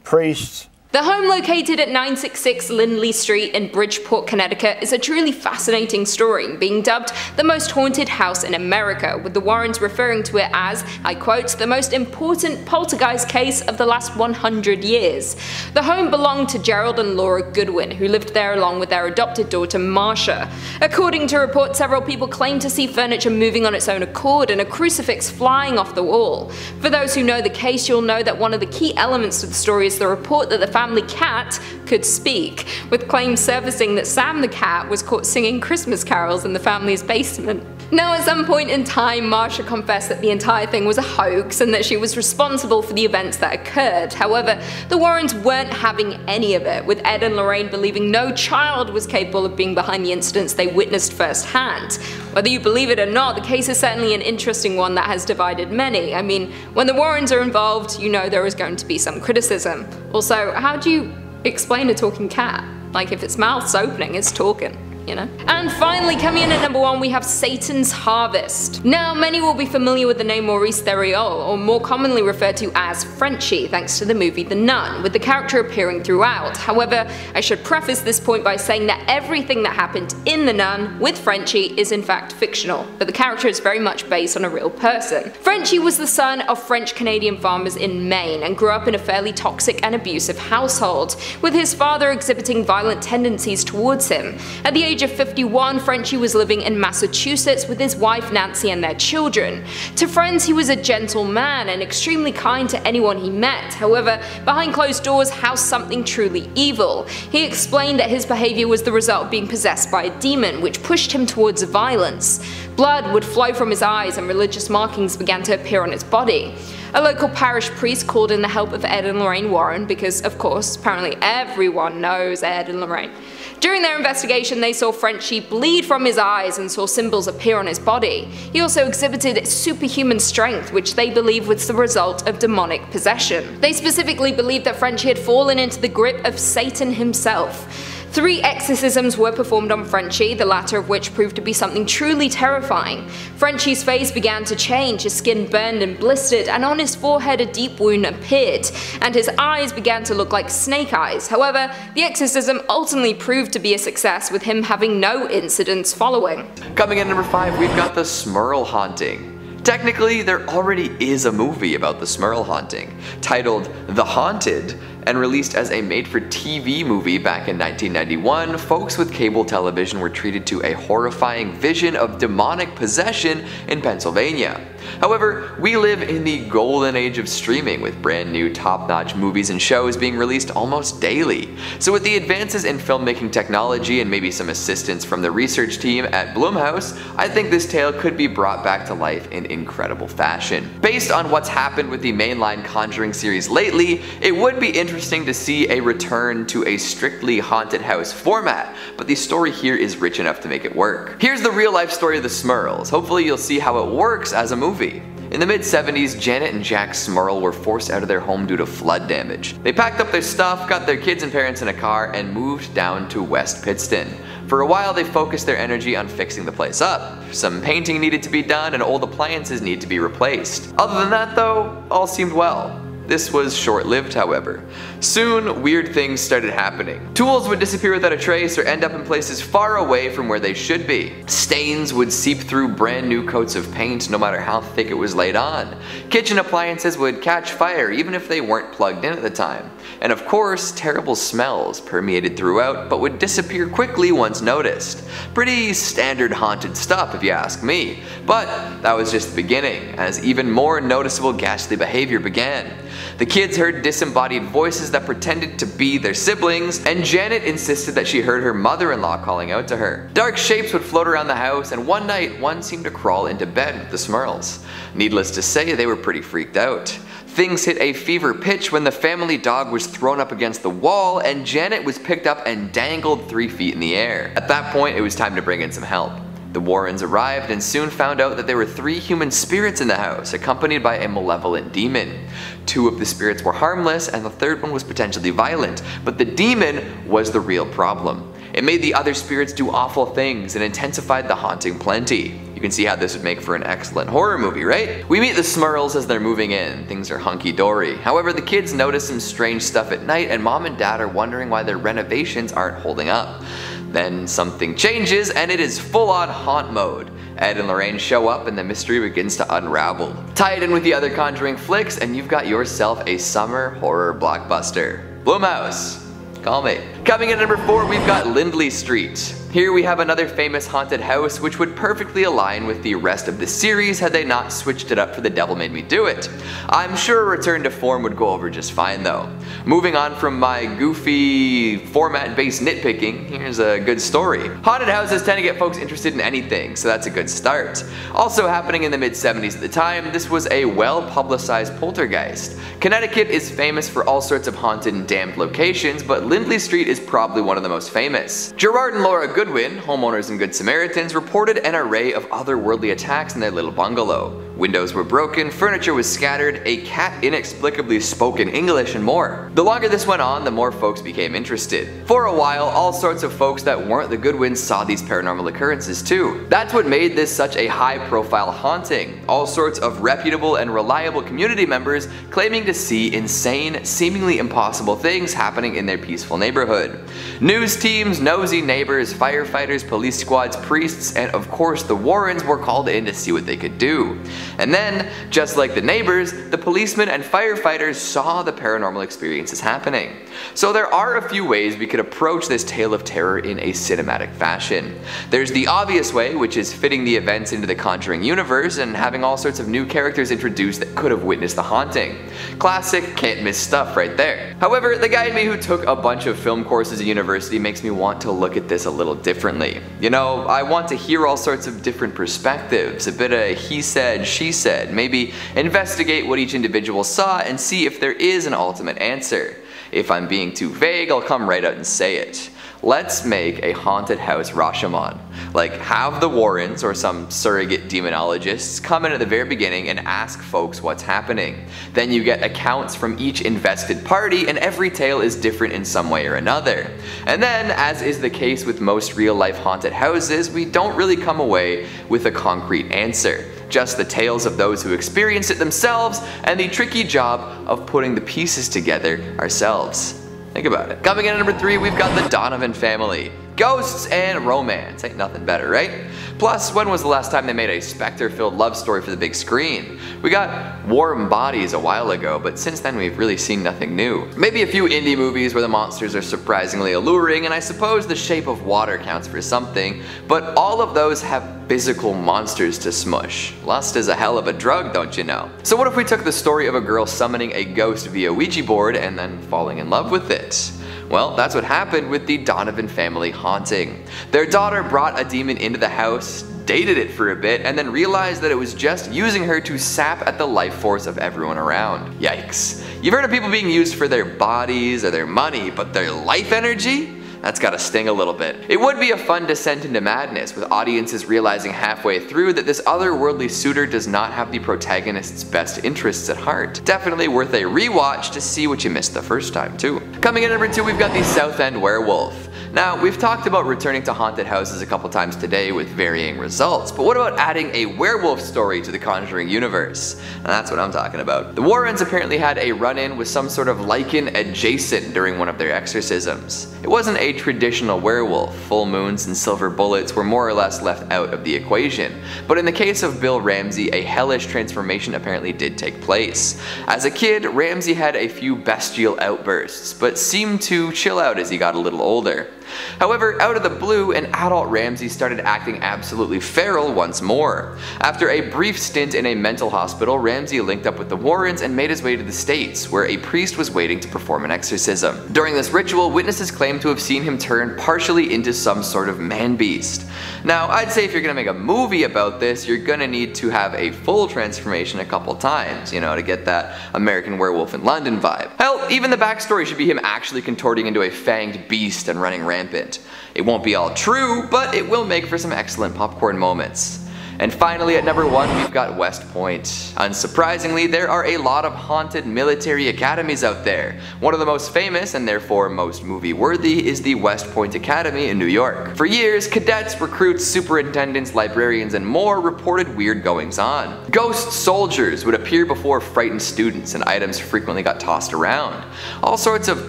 priests. The home located at 966 Lindley Street in Bridgeport, Connecticut is a truly fascinating story, being dubbed the most haunted house in America, with the Warrens referring to it as, I quote, the most important poltergeist case of the last 100 years. The home belonged to Gerald and Laura Goodwin, who lived there along with their adopted daughter Marcia. According to reports, several people claimed to see furniture moving on its own accord and a crucifix flying off the wall. For those who know the case, you'll know that one of the key elements of the story is the report that the family cat could speak, with claims surfacing that Sam the cat was caught singing Christmas carols in the family's basement. Now, at some point in time, Marcia confessed that the entire thing was a hoax and that she was responsible for the events that occurred. However, the Warrens weren't having any of it, with Ed and Lorraine believing no child was capable of being behind the incidents they witnessed firsthand. Whether you believe it or not, the case is certainly an interesting one that has divided many. I mean, when the Warrens are involved, you know there is going to be some criticism. Also, how do you explain a talking cat? Like, if its mouth's opening, it's talking, you know? And finally, coming in at number 1, we have Satan's Harvest. Now, many will be familiar with the name Maurice Theriault, or more commonly referred to as Frenchie, thanks to the movie The Nun, with the character appearing throughout. However, I should preface this point by saying that everything that happened in The Nun with Frenchie is in fact fictional, but the character is very much based on a real person. Frenchie was the son of French-Canadian farmers in Maine and grew up in a fairly toxic and abusive household, with his father exhibiting violent tendencies towards him. At the age of 51, Frenchie was living in Massachusetts with his wife Nancy and their children. To friends, he was a gentle man and extremely kind to anyone he met. However, behind closed doors housed something truly evil. He explained that his behavior was the result of being possessed by a demon, which pushed him towards violence. Blood would flow from his eyes and religious markings began to appear on his body. A local parish priest called in the help of Ed and Lorraine Warren because, of course, apparently everyone knows Ed and Lorraine. During their investigation, they saw Frenchie bleed from his eyes and saw symbols appear on his body. He also exhibited superhuman strength, which they believed was the result of demonic possession. They specifically believed that Frenchie had fallen into the grip of Satan himself. 3 exorcisms were performed on Frenchie, the latter of which proved to be something truly terrifying. Frenchie's face began to change, his skin burned and blistered, and on his forehead a deep wound appeared, and his eyes began to look like snake eyes. However, the exorcism ultimately proved to be a success, with him having no incidents following. Coming in at number 5, we've got the Smurl Haunting. Technically, there already is a movie about the Smurl Haunting, titled The Haunted, and released as a made-for-TV movie back in 1991, folks with cable television were treated to a horrifying vision of demonic possession in Pennsylvania. However, we live in the golden age of streaming, with brand new top-notch movies and shows being released almost daily. So with the advances in filmmaking technology and maybe some assistance from the research team at Blumhouse, I think this tale could be brought back to life in incredible fashion. Based on what's happened with the mainline Conjuring series lately, it would be interesting to see a return to a strictly haunted house format, but the story here is rich enough to make it work. Here's the real-life story of the Smurls. Hopefully you'll see how it works as a movie. In the mid-70s, Janet and Jack Smurl were forced out of their home due to flood damage. They packed up their stuff, got their kids and parents in a car, and moved down to West Pittston. For a while, they focused their energy on fixing the place up. Some painting needed to be done and old appliances need to be replaced. Other than that though, all seemed well. This was short-lived, however. Soon, weird things started happening. Tools would disappear without a trace or end up in places far away from where they should be. Stains would seep through brand new coats of paint no matter how thick it was laid on. Kitchen appliances would catch fire even if they weren't plugged in at the time. And of course, terrible smells permeated throughout but would disappear quickly once noticed. Pretty standard haunted stuff if you ask me. But that was just the beginning, as even more noticeable ghastly behavior began. The kids heard disembodied voices that pretended to be their siblings, and Janet insisted that she heard her mother-in-law calling out to her. Dark shapes would float around the house, and one night, one seemed to crawl into bed with the Smurls. Needless to say, they were pretty freaked out. Things hit a fever pitch when the family dog was thrown up against the wall, and Janet was picked up and dangled 3 feet in the air. At that point, it was time to bring in some help. The Warrens arrived and soon found out that there were 3 human spirits in the house, accompanied by a malevolent demon. 2 of the spirits were harmless and the 3rd one was potentially violent, but the demon was the real problem. It made the other spirits do awful things and intensified the haunting plenty. You can see how this would make for an excellent horror movie, right? We meet the Smurls as they're moving in. Things are hunky-dory. However, the kids notice some strange stuff at night and mom and dad are wondering why their renovations aren't holding up. Then something changes and it is full-on haunt mode. Ed and Lorraine show up and the mystery begins to unravel. Tie it in with the other Conjuring flicks and you've got yourself a summer horror blockbuster. Blumhouse, call me. Coming in at number 4, we've got Lindley Street. Here we have another famous haunted house which would perfectly align with the rest of the series had they not switched it up for The Devil Made Me Do It. I'm sure a return to form would go over just fine though. Moving on from my goofy format-based nitpicking, here's a good story. Haunted houses tend to get folks interested in anything, so that's a good start. Also happening in the mid-70s at the time, this was a well-publicized poltergeist. Connecticut is famous for all sorts of haunted and damned locations, but Lindley Street is probably one of the most famous. Gerard and Laura Goodwin, homeowners in Good Samaritans, reported an array of otherworldly attacks in their little bungalow. Windows were broken, furniture was scattered, a cat inexplicably spoke in English, and more. The longer this went on, the more folks became interested. For a while, all sorts of folks that weren't the Goodwins saw these paranormal occurrences too. That's what made this such a high-profile haunting. All sorts of reputable and reliable community members claiming to see insane, seemingly impossible things happening in their peaceful neighborhood. News teams, nosy neighbors, firefighters, police squads, priests, and of course the Warrens were called in to see what they could do. And then, just like the neighbors, the policemen and firefighters saw the paranormal experiences happening. So there are a few ways we could approach this tale of terror in a cinematic fashion. There's the obvious way, which is fitting the events into the Conjuring universe and having all sorts of new characters introduced that could have witnessed the haunting. Classic, can't miss stuff right there. However, the guy in me who took a bunch of film courses at university makes me want to look at this a little differently. You know, I want to hear all sorts of different perspectives, a bit of he said, she said, maybe investigate what each individual saw and see if there is an ultimate answer. If I'm being too vague, I'll come right out and say it. Let's make a haunted house Rashomon. Like, have the Warrens or some surrogate demonologists come in at the very beginning and ask folks what's happening. Then you get accounts from each invested party and every tale is different in some way or another. And then, as is the case with most real-life haunted houses, we don't really come away with a concrete answer. Just the tales of those who experienced it themselves and the tricky job of putting the pieces together ourselves. Think about it. Coming in at number 3, we've got the Donovan family. Ghosts and romance, ain't nothing better, right? Plus, when was the last time they made a specter-filled love story for the big screen? We got Warm Bodies a while ago, but since then we've really seen nothing new. Maybe a few indie movies where the monsters are surprisingly alluring, and I suppose The Shape of Water counts for something, but all of those have physical monsters to smush. Lust is a hell of a drug, don't you know? So what if we took the story of a girl summoning a ghost via Ouija board and then falling in love with it? Well, that's what happened with the Donovan family haunting. Their daughter brought a demon into the house, dated it for a bit, and then realized that it was just using her to sap at the life force of everyone around. Yikes. You've heard of people being used for their bodies or their money, but their life energy? That's gotta sting a little bit. It would be a fun descent into madness, with audiences realizing halfway through that this otherworldly suitor does not have the protagonist's best interests at heart. Definitely worth a rewatch to see what you missed the first time too. Coming in at number 2, we've got the South End Werewolf. Now, we've talked about returning to haunted houses a couple times today with varying results, but what about adding a werewolf story to the Conjuring universe? And that's what I'm talking about. The Warrens apparently had a run-in with some sort of lichen adjacent during one of their exorcisms. It wasn't a traditional werewolf. Full moons and silver bullets were more or less left out of the equation. But in the case of Bill Ramsey, a hellish transformation apparently did take place. As a kid, Ramsey had a few bestial outbursts, but seemed to chill out as he got a little older. However, out of the blue, an adult Ramsey started acting absolutely feral once more. After a brief stint in a mental hospital, Ramsey linked up with the Warrens and made his way to the States, where a priest was waiting to perform an exorcism. During this ritual, witnesses claimed to have seen him turn partially into some sort of man-beast. Now, I'd say if you're gonna make a movie about this, you're gonna need to have a full transformation a couple times, you know, to get that American Werewolf in London vibe. Hell, even the backstory should be him actually contorting into a fanged beast and running rampant. It won't be all true, but it will make for some excellent popcorn moments. And finally, at number 1, we've got West Point. Unsurprisingly, there are a lot of haunted military academies out there. One of the most famous, and therefore most movie-worthy, is the West Point Academy in New York. For years, cadets, recruits, superintendents, librarians, and more reported weird goings-on. Ghost soldiers would appear before frightened students, and items frequently got tossed around. All sorts of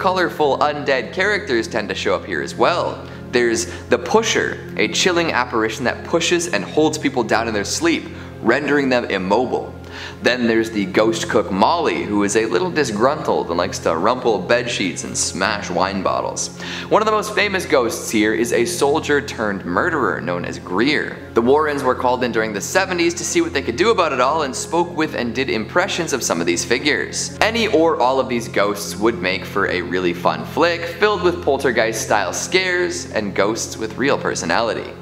colorful undead characters tend to show up here as well. There's the Pusher, a chilling apparition that pushes and holds people down in their sleep, rendering them immobile. Then there's the ghost cook Molly, who is a little disgruntled and likes to rumple bedsheets and smash wine bottles. One of the most famous ghosts here is a soldier turned murderer known as Greer. The Warrens were called in during the 70s to see what they could do about it all and spoke with and did impressions of some of these figures. Any or all of these ghosts would make for a really fun flick filled with poltergeist style scares and ghosts with real personality.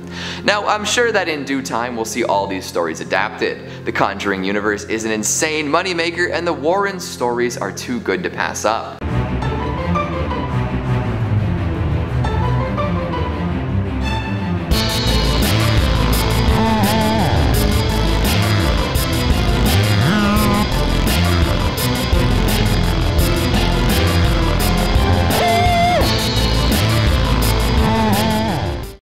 Now, I'm sure that in due time we'll see all these stories adapted. The Conjuring universe is an insane moneymaker, and the Warren stories are too good to pass up.